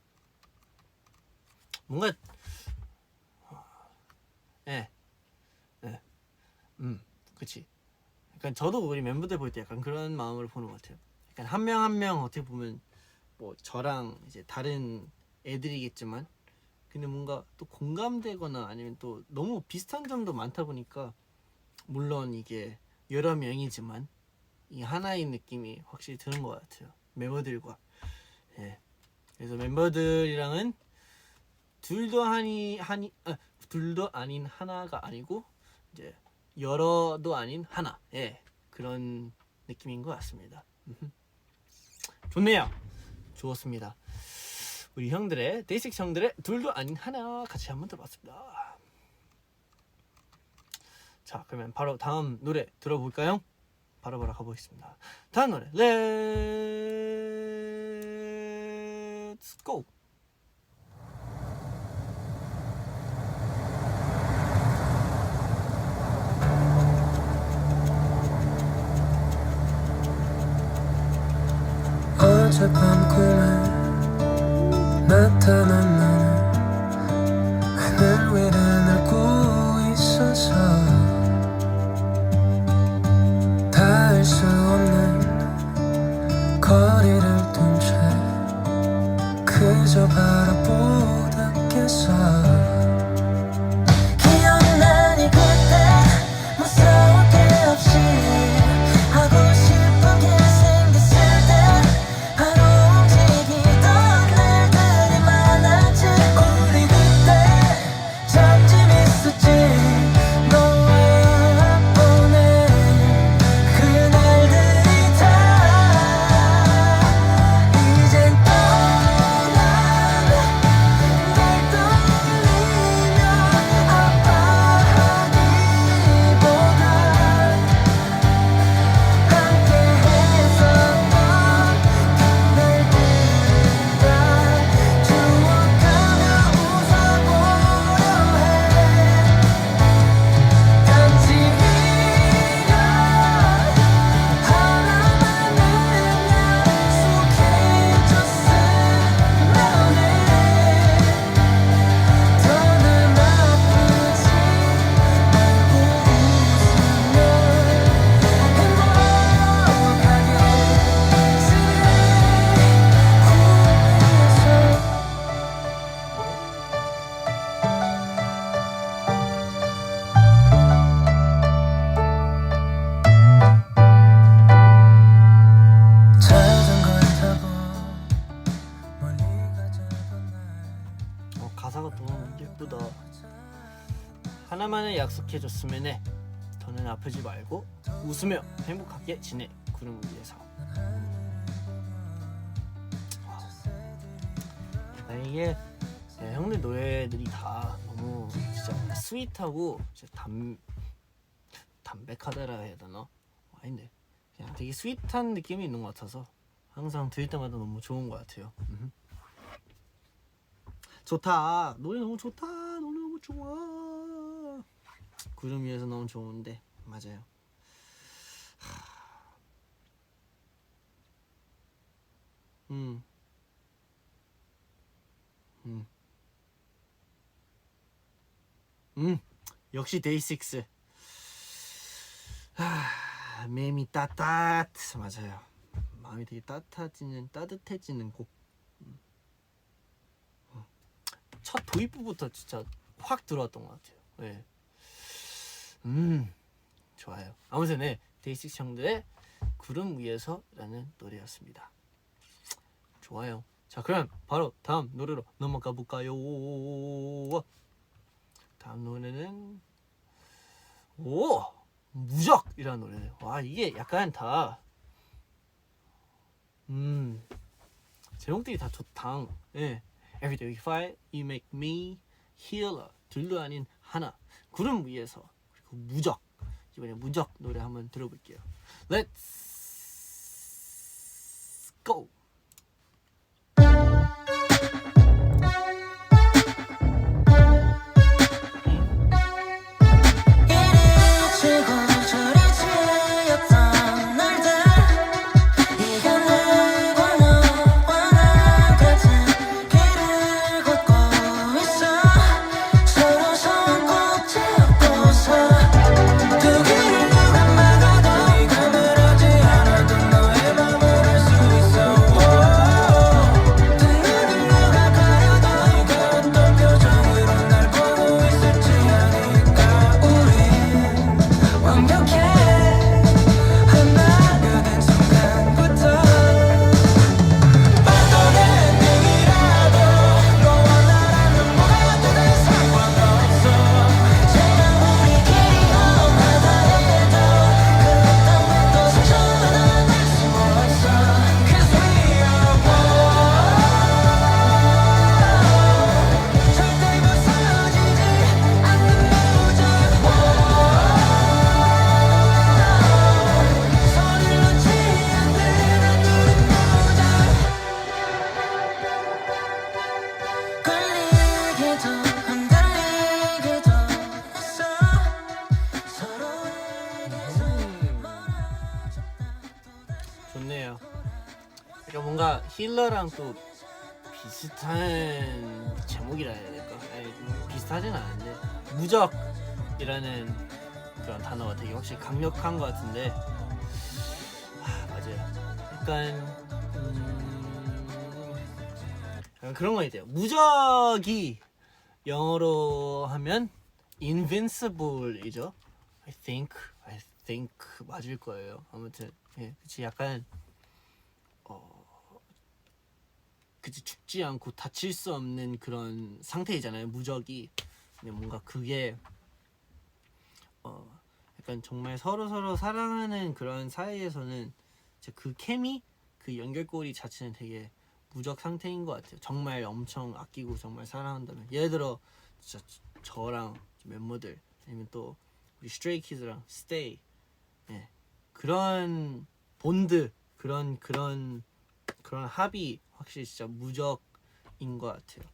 뭔가 그치. 약간 저도 우리 멤버들 볼 때 약간 그런 마음으로 보는 것 같아요. 약간 한 명 한 명 어떻게 보면 뭐 저랑 이제 다른 애들이겠지만 근데 뭔가 또 공감되거나 아니면 또 너무 비슷한 점도 많다 보니까 물론 이게 여러 명이지만 이 하나인 느낌이 확실히 드는 것 같아요. 멤버들과. 그래서 멤버들이랑은 둘도 아닌 하나가 아니고 이제 여러도 아닌 하나. 그런 느낌인 것 같습니다. 좋네요. 좋았습니다. 우리 형들의 데이식스 형들의 둘도 아닌 하나 같이 한번 들어봤습니다. 자, 그러면 바로 다음 노래 들어볼까요? 바로 가보겠습니다. 다음 노래 Let's go. 어젯밤 꿈에 나타난 너는 하늘 위를 날고 있어서 닿을 수 없는 거리를 둔 채 그저 바라보다겠어. 기억나니 그때 무서울 게 없이 하고 싶은 게 생겼을 때 바로 움직이던 날들이 많았지. 우리 그때 잠짐 있었지. 너와 보낸 그날들이 다 이젠 떠나네. 날 떠올리며 아파하기보다 함께 했었던 그날들을 다 추억하며 웃어보려 해. 단지 이런 하나만은 약속해줬으면 해. 더는 아프지 말고 웃으며 행복하게 지내 자전거를 타고 멀리 가자던 날 가사가 너무 예쁘다. 하나만을 약속해줬으면 해. 더는 아프지 말고 웃으며 행복하게 지내. 구름 위에서. 이게 형들 노래들이 다 너무 진짜 스윗하고 진짜 담백하다라 해야 되나? 아닌데 그냥 되게 스윗한 느낌이 있는 것 같아서 항상 들을 때마다 너무 좋은 것 같아요. 좋다. 노래 너무 좋다. 노래 너무 좋아. 구름 위에서 너무 좋은데 맞아요. 역시 데이식스. 맴이 따뜻. 맞아요. 마음이 되게 따뜻해지는 곡. 첫 도입부부터 진짜 확 들어왔던 것 같아요. 네. 좋아요. 아무튼 데이식스 형들의 구름 위에서라는 노래였습니다. 좋아요. 자, 그럼 바로 다음 노래로 넘어가 볼까요? 다음 노래는 오 무적이라는 노래네요. 와 이게 약간 다 제목들이 다 좋다. 예. Every day we fight, you make me healer. 둘도 아닌 하나. 구름 위에서. 그리고 무적. 이번에 무적 노래 한번 들어볼게요. Let's go. 좋네요. 그러니까 뭔가 힐러랑 또 비슷한 제목이라 해야 될까? 아니, 비슷하진 않은데 무적이라는 그런 단어가 되게 확실히 강력한 것 같은데 맞아요. 약간 그런 거 있대요. 무적이 영어로 하면 invincible이죠. I think 맞을 거예요. 아무튼 예, 그치 약간 그치 죽지 않고 다칠 수 없는 그런 상태이잖아요. 무적이. 근데 뭔가 그게 약간 정말 서로 사랑하는 그런 사이에서는 그 케미, 그 연결고리 자체는 되게 무적 상태인 것 같아요. 정말 엄청 아끼고 정말 사랑한다면 예를 들어 진짜 저랑 멤버들 아니면 또 우리 스트레이키즈랑 스테이 예. 그런 본드 그런 합이 확실히 진짜 무적인 것 같아요.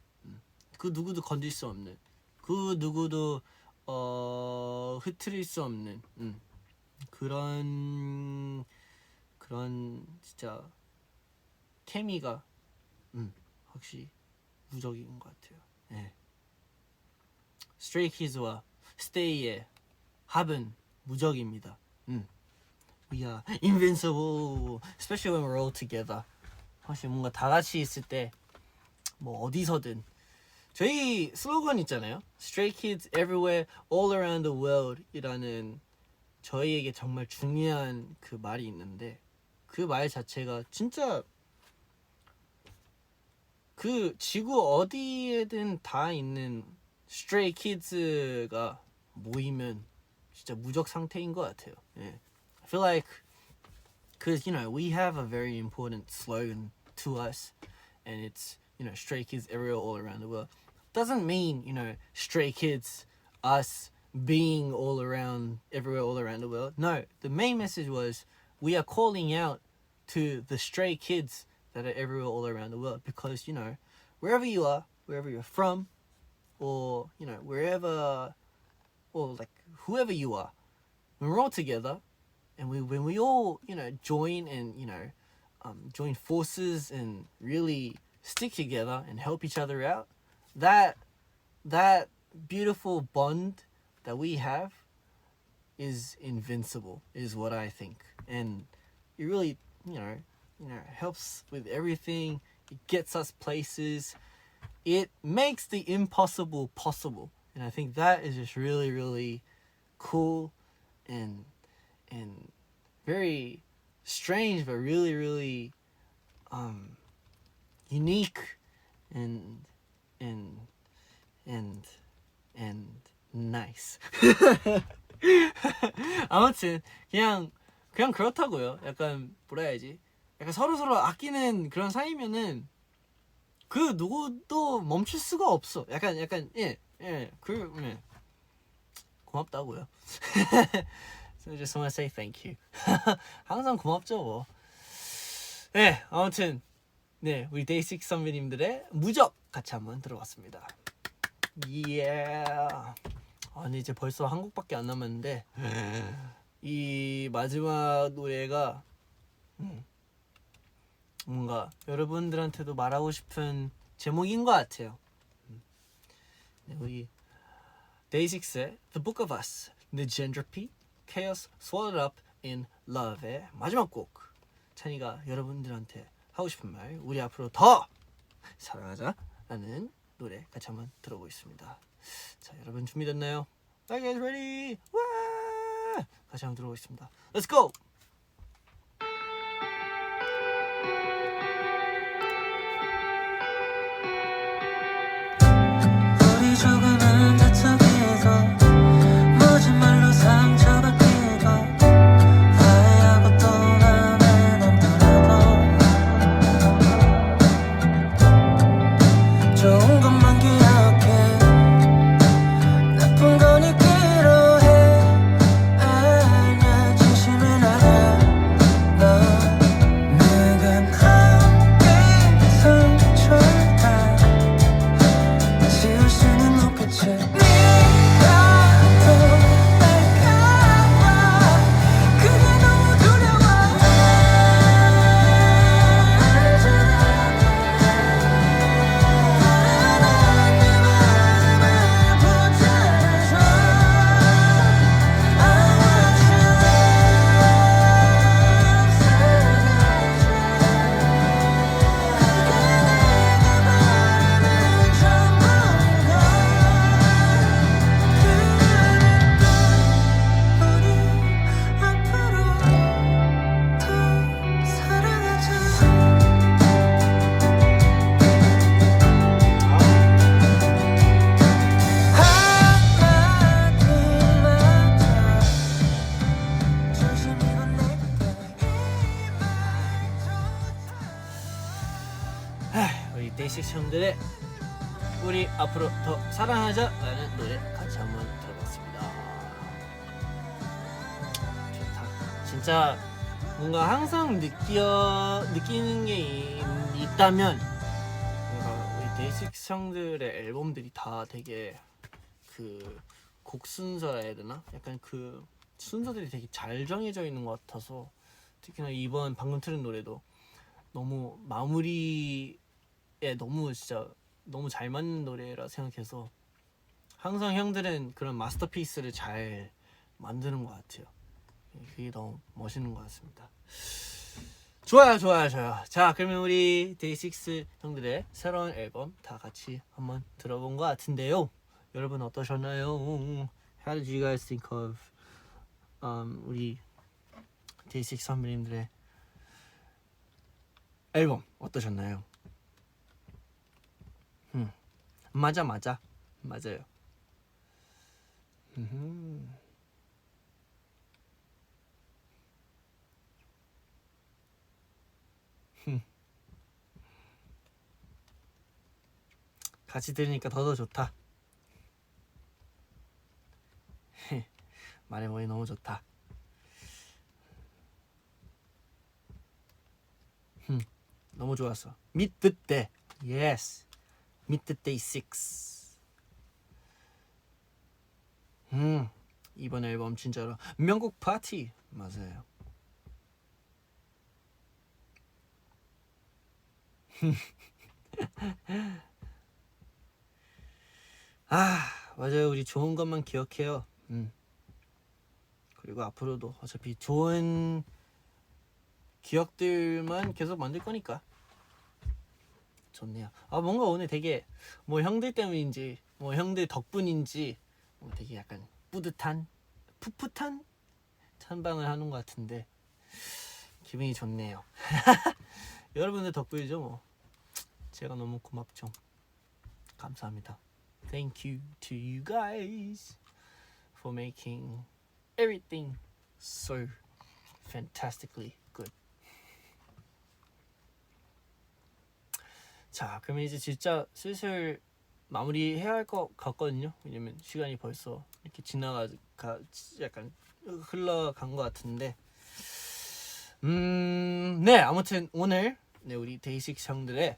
그 누구도 건들 수 없는 그 누구도 흐트릴 수 없는 그런 진짜 케미가 확실히 무적인 것 같아요. 예. 스트레이키즈와 스테이의 합은 무적입니다. We are invincible, especially when we're all together. 확실히 뭔가 다 같이 있을 때 뭐 어디서든 저희 슬로건 있잖아요. Stray Kids everywhere, all around the world 이라는 저희에게 정말 중요한 그 말이 있는데 그 말 자체가 진짜 그 지구 어디에든 다 있는 Stray Kids가 모이면 진짜 무적 상태인 것 같아요. 예. I feel like because we have a very important slogan to us and it's stray kids everywhere all around the world. Doesn't mean stray kids us being all around everywhere all around the world. No, the main message was we are calling out to the stray kids that are everywhere all around the world because wherever you are, wherever you're from, or wherever, or like whoever you are, when we're all together and when we all join and join forces and really stick together and help each other out, that beautiful bond that we have is invincible, is what I think. And it really helps with everything. It gets us places. It makes the impossible possible. And I think that is just really, really cool and very strange, but really, really unique and nice. 아무튼 그냥 그렇다고요. 약간 뭐라 해야지? 약간 서로 아끼는 그런 사이면은 그 누구도 멈출 수가 없어. 약간 고맙다고요. So I just wanna say thank you. 항상 고맙죠 뭐. 네, 아무튼 네, 우리 데이식스 선배님들의 무적 같이 한번 들어봤습니다. 아니 이제 벌써 한 곡밖에 안 남았는데 이 마지막 노래가 뭔가 여러분들한테도 말하고 싶은 제목인 것 같아요. 네, 우리 데이식스의 The Book of Us, Negentropy, Chaos Swallowed Up in Love의 마지막 곡. 찬이가 여러분들한테 하고 싶은 말, 우리 앞으로 더 사랑하자라는 노래 같이 한번 들어보겠습니다. 자, 여러분 준비됐나요? Are you guys ready? 와! 같이 한번 들어보겠습니다. Let's go! 우리 조금은 다투기도 모진 말로 상처받기도 화해하고 또 맘에 남더라도 좋은 것만 기억해 나쁜 건 잊기로 해 아니야 진심은 아니야 너 내가 너의 상처를 다 지울 수는 없겠지 네가 돌아갈까봐 그게 너무 두려워 불안한 내 마음을 붙잡아줘 I want you 우리 데이식스 형들의 우리 앞으로 더 사랑하자라는 노래 같이 한번 들어봤습니다. 좋다. 진짜 뭔가 항상 느끼는 게 있다면 뭔가 우리 데이식스 형들의 앨범들이 다 되게 그 곡 순서라 해야 되나? 약간 그 순서들이 되게 잘 정해져 있는 것 같아서 특히나 이번 방금 틀은 노래도 너무 마무리에 너무 진짜 너무 잘 맞는 노래라 생각해서 항상 형들은 그런 마스터피스를 잘 만드는 것 같아요. 그게 너무 멋있는 것 같습니다. 좋아요. 자, 그러면 우리 데이식스 형들의 새로운 앨범 다 같이 한번 들어본 것 같은데요. 여러분 어떠셨나요? How did you guys think of 우리 데이식스 선배님들의 앨범 어떠셨나요? 맞아요. 같이 들으니까 더 좋다. 말해보니 너무 좋다. 너무 좋았어. Meet the Day. Yes. Meet the Day 6. 이번 앨범 진짜로 명곡 파티. 맞아요. 맞아요. 우리 좋은 것만 기억해요. 그리고 앞으로도 어차피 좋은 기억들만 계속 만들 거니까 좋네요. 뭔가 오늘 되게 뭐 형들 때문인지 뭐 형들 덕분인지 뭐 되게 약간 뿌듯한 풋풋한 찬방을 하는 것 같은데 기분이 좋네요. 여러분들 덕분이죠 뭐. 제가 너무 고맙죠. 감사합니다. Thank you to you guys for making everything so fantastically good. 자, 그러면 이제 진짜 슬슬 마무리해야 할 것 같거든요. 왜냐면 시간이 벌써 이렇게 약간 흘러간 것 같은데, 네, 아무튼 오늘 우리 데이식 형들의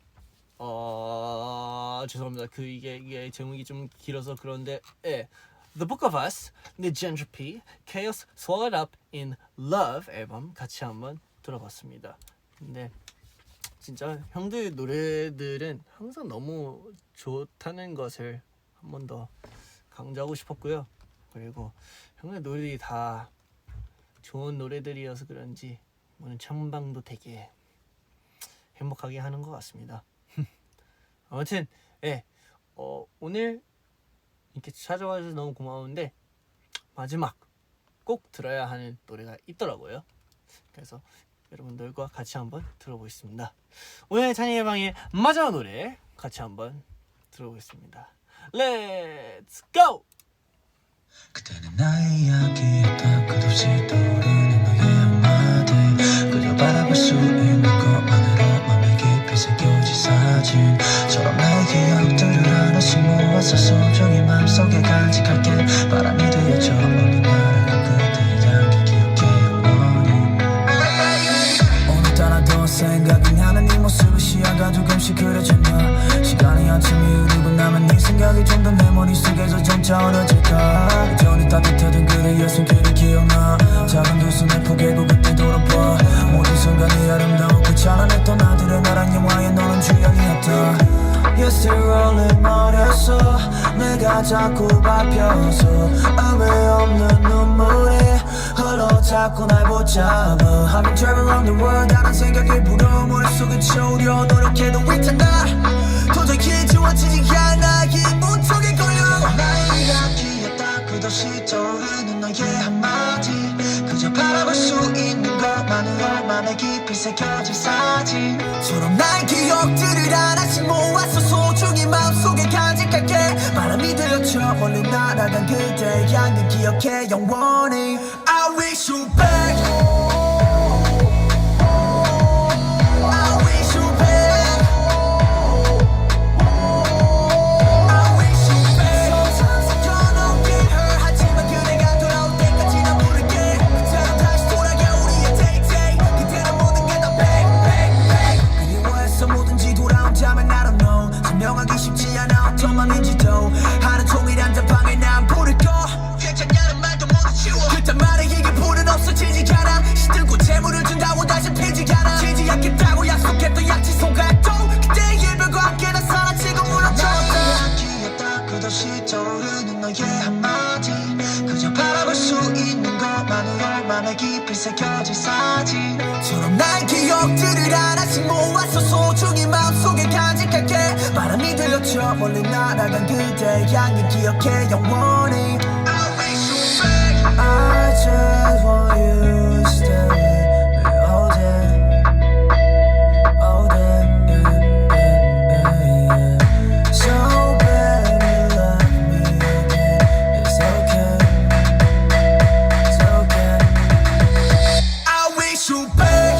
죄송합니다. 이게 제목이 좀 길어서 그런데, The Book of Us, The Gentropy, Chaos Swallowed Up in Love 앨범 같이 한번 들어봤습니다. 근데 진짜 형들 노래들은 항상 너무 좋다는 것을 한 번 더 강조하고 싶었고요. 그리고 형들 노래들이 다 좋은 노래들이어서 그런지 오늘 청방도 되게 행복하게 하는 것 같습니다. 아무튼 오늘 이렇게 찾아와줘서 너무 고마운데 마지막 꼭 들어야 하는 노래가 있더라고요. 그래서 여러분들과 같이 한번 들어보겠습니다. 오늘 찬이의 방의 마지막 노래 같이 한번 들어보겠습니다. Let's go! 그때는 나의 이야기였다. 끝없이 떠오르는 너의 한마디, 그저 바라볼 수 있는 것만으로 맘에 깊이 새겨진 사진처럼 나의 기억들을 하나씩 모아서 소중히 마음속에 간직할게. 바람이 되어져 멀리 날아간 그때의 향기 기억해 영원히. 오늘따라도 생각이 나는 네 모습을 시야가 조금씩 그려진다. 시간이 한참이 흐르고 나면 네 생각이 좀 더 내 머릿속에서 점차 어려질까. 여전히 따뜻하던 그대의 손길이 기억나. 작은 두 손에 포개고 그때 돌아봐. 모든 순간이 아름다운 그 찬란했던 아들의 나랑 영화에 너는 주연이었다. You're still rolling 머렸어. 내가 자꾸 밟혀서 의미 없는 눈물이 흘러 자꾸 날 붙잡아. I've been driving around the world. 다른 생각이 불어 머릿속에 채우려 노력해도 위태나. 도저히 지워지지 않아 이 문턱에 걸려. 나의 이야기였다. 끝없이 떠오르는 너의 한마디, 그저 바라볼 수 있는 것만으로 맘에 깊이 새겨진 사진. 서로 나의 기억들을 하나씩 모아서 소중히 마음속에 간직할게. 바람이 들려쳐 멀리 날아간 그대의 향기 기억해 영원히. I wish you back. 명하기 쉽지 않아 어떤 맘인지도. 하루 종일 한자방에 난 불을 꺼. 괜찮냐는 말도 못 치워. 그딴 말에 이게 불은 없어지지 않아. 시들고 재물을 준다고 다시 피지 않아. 지지 않겠다고 약속했던 약치소각도 그때의 일별과 함께 나 사라지고 무너졌다. 이야기였다. 끝없이 떠오르는 너의 한마디, 그저 바라볼 수 있는 것만으로 맘에 깊이 새겨진 사진. 서로 나의 기억들을 하나씩 모아서 소중히 마음속에 간직할게. 바람이 들려쳐 멀리 날아간 그대의 향기 기억해 영원히. I just want you to stay with me all day, all day, yeah. So baby love me again. It's okay, it's okay. I wish you back.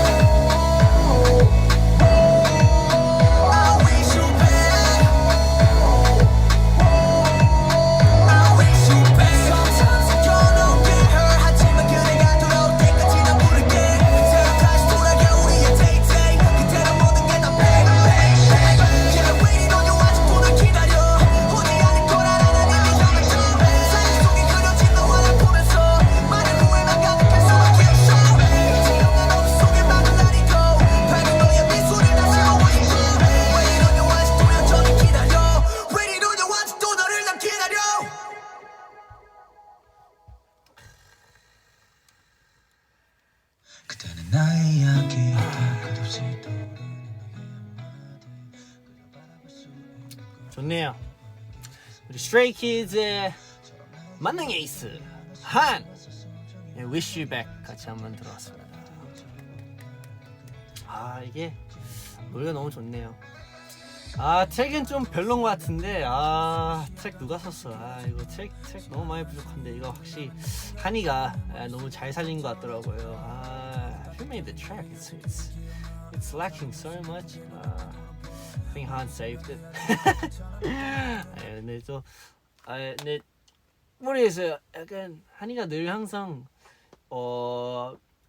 그때는 나의 이야기였다. 끝없이 떠오르는 너의 한마디, 그저 바라볼 수 있는 것. 좋네요. 우리 Stray Kids의 만능 에이스 한 Wish You Back 같이 한번 들어봤습니다. 이게 노래가 너무 좋네요. 트랙은 좀 별론 것 같은데 트랙 누가 썼어? 이거 트랙 너무 많이 부족한데 이거 확실히 한이가 너무 잘 살린 것 같더라고요. Who made the track? It's lacking so much. I think Han saved it. 근데 또 근데 모르겠어요. 약간 한이가 늘 항상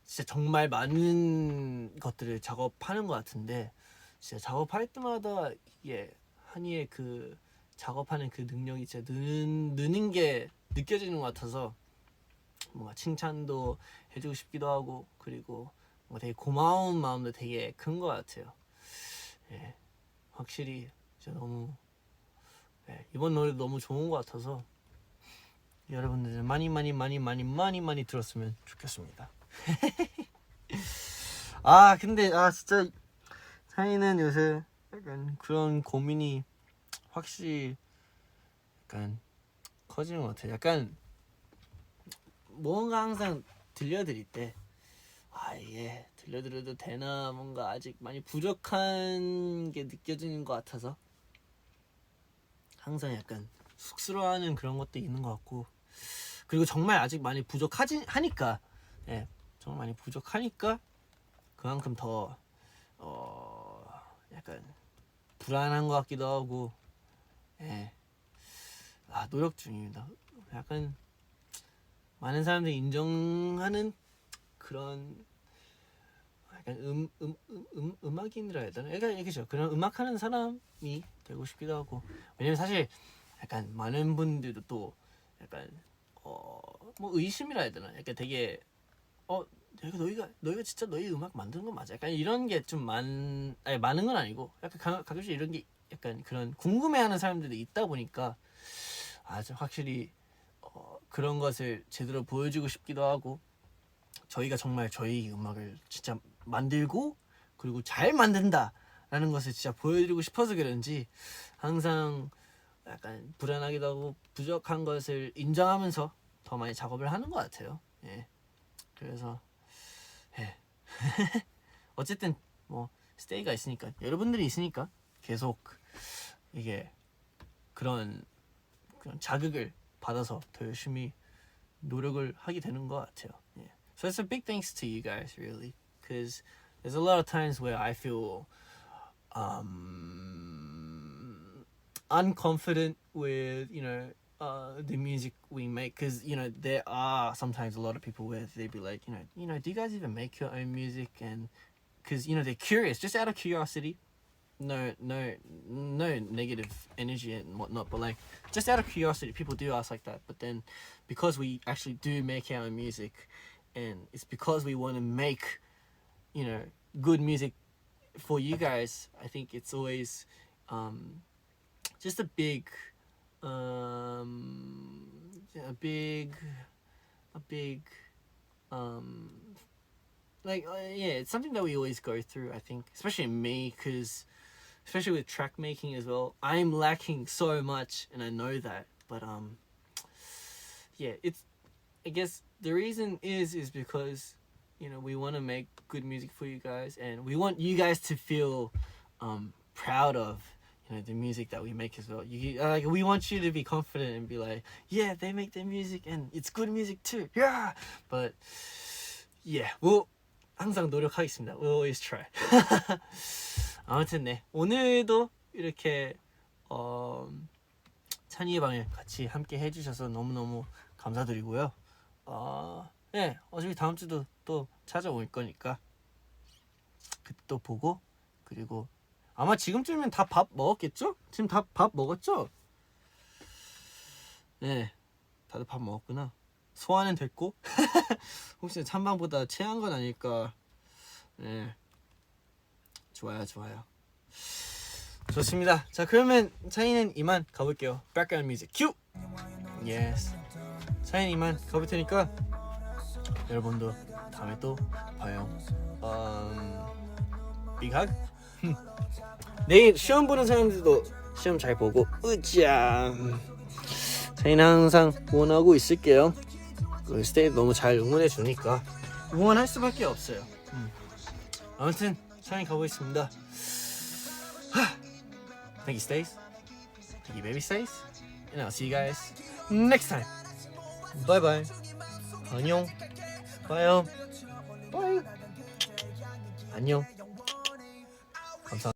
진짜 정말 많은 것들을 작업하는 것 같은데 진짜 작업할 때마다 이게 한이의 그 작업하는 그 능력이 진짜 느는 게 느껴지는 것 같아서 뭔가 칭찬도 해주고 싶기도 하고 그리고 뭔가 되게 고마운 마음도 되게 큰 것 같아요. 예, 확실히 진짜 너무 이번 노래도 너무 좋은 것 같아서 여러분들 많이 들었으면 좋겠습니다. 근데 진짜 찬이는 요새 약간 그런 고민이 확실히 약간 커지는 것 같아요. 약간 뭔가 항상 들려드릴 때 이게 들려드려도 되나 뭔가 아직 많이 부족한 게 느껴지는 것 같아서 항상 약간 쑥스러워하는 그런 것도 있는 것 같고 그리고 정말 아직 많이 부족하니까 정말 많이 부족하니까 그만큼 더 약간 불안한 것 같기도 하고 노력 중입니다. 약간 많은 사람들이 인정하는 그런 약간 음악인이라 해야 되나? 그렇죠. 그런 음악하는 사람이 되고 싶기도 하고 왜냐면 사실 약간 많은 분들도 또 약간 뭐 의심이라 해야 되나? 약간 되게 너희가 진짜 너희 음악 만드는 거 맞아? 약간 이런 게 좀 많은 건 아니고 약간 가끔씩 이런 게 약간 그런 궁금해하는 사람들이 있다 보니까 좀 확실히 그런 것을 제대로 보여주고 싶기도 하고 저희가 정말 저희 음악을 진짜 만들고 그리고 잘 만든다라는 것을 진짜 보여드리고 싶어서 그런지 항상 약간 불안하기도 하고 부족한 것을 인정하면서 더 많이 작업을 하는 것 같아요. 그래서 어쨌든 뭐 스테이가 있으니까 여러분들이 있으니까 계속 이게 그런 자극을 받아서 더 열심히 노력을 하게 되는 것 같아요. So it's a big thanks to you guys really, because there's a lot of times where I feel unconfident with the music we make, because there are sometimes a lot of people where they be like do you guys even make your own music, and because they're curious just out of curiosity, no negative energy and whatnot, but like just out of curiosity people do ask like that. But then because we actually do make our own music and it's because we want to make good music for you guys, I think it's always just a big it's something that we always go through, I think, especially me, because especially with track making as well, I'm lacking so much and I know that, but it's, I guess the reason is because we want to make good music for you guys and we want you guys to feel proud of the music that we make as well. We want you to be confident and be like, yeah, they make their music and it's good music too. Yeah. But we'll 항상 노력하겠습니다. We'll always try. 아무튼 오늘도 이렇게 찬이의 방을 같이 함께 해주셔서 너무너무 감사드리고요. 어차피 다음 주도 또 찾아올 거니까 그때 또 보고, 그리고 아마 지금쯤이면 다 밥 먹었겠죠? 지금 다 밥 먹었죠? 다들 밥 먹었구나. 소화는 됐고 혹시 찬방보다 체한 건 아닐까. 좋아요. 좋습니다. 자, 그러면 차이는 이만 가볼게요. Background music cue. Yes. 차이는 이만 가볼 테니까 여러분도 다음에 또 봐요. Big hug. 내일 시험 보는 사람들도 시험 잘 보고 으쌰. 저희는 항상 응원하고 있을게요. 스테이 너무 잘 응원해 주니까 응원할 수밖에 없어요. 아무튼 저희 가보겠습니다. Pinky stays. Pinky baby stays. And I'll see you guys next time. Bye bye. 안녕. Bye. Bye. 안녕.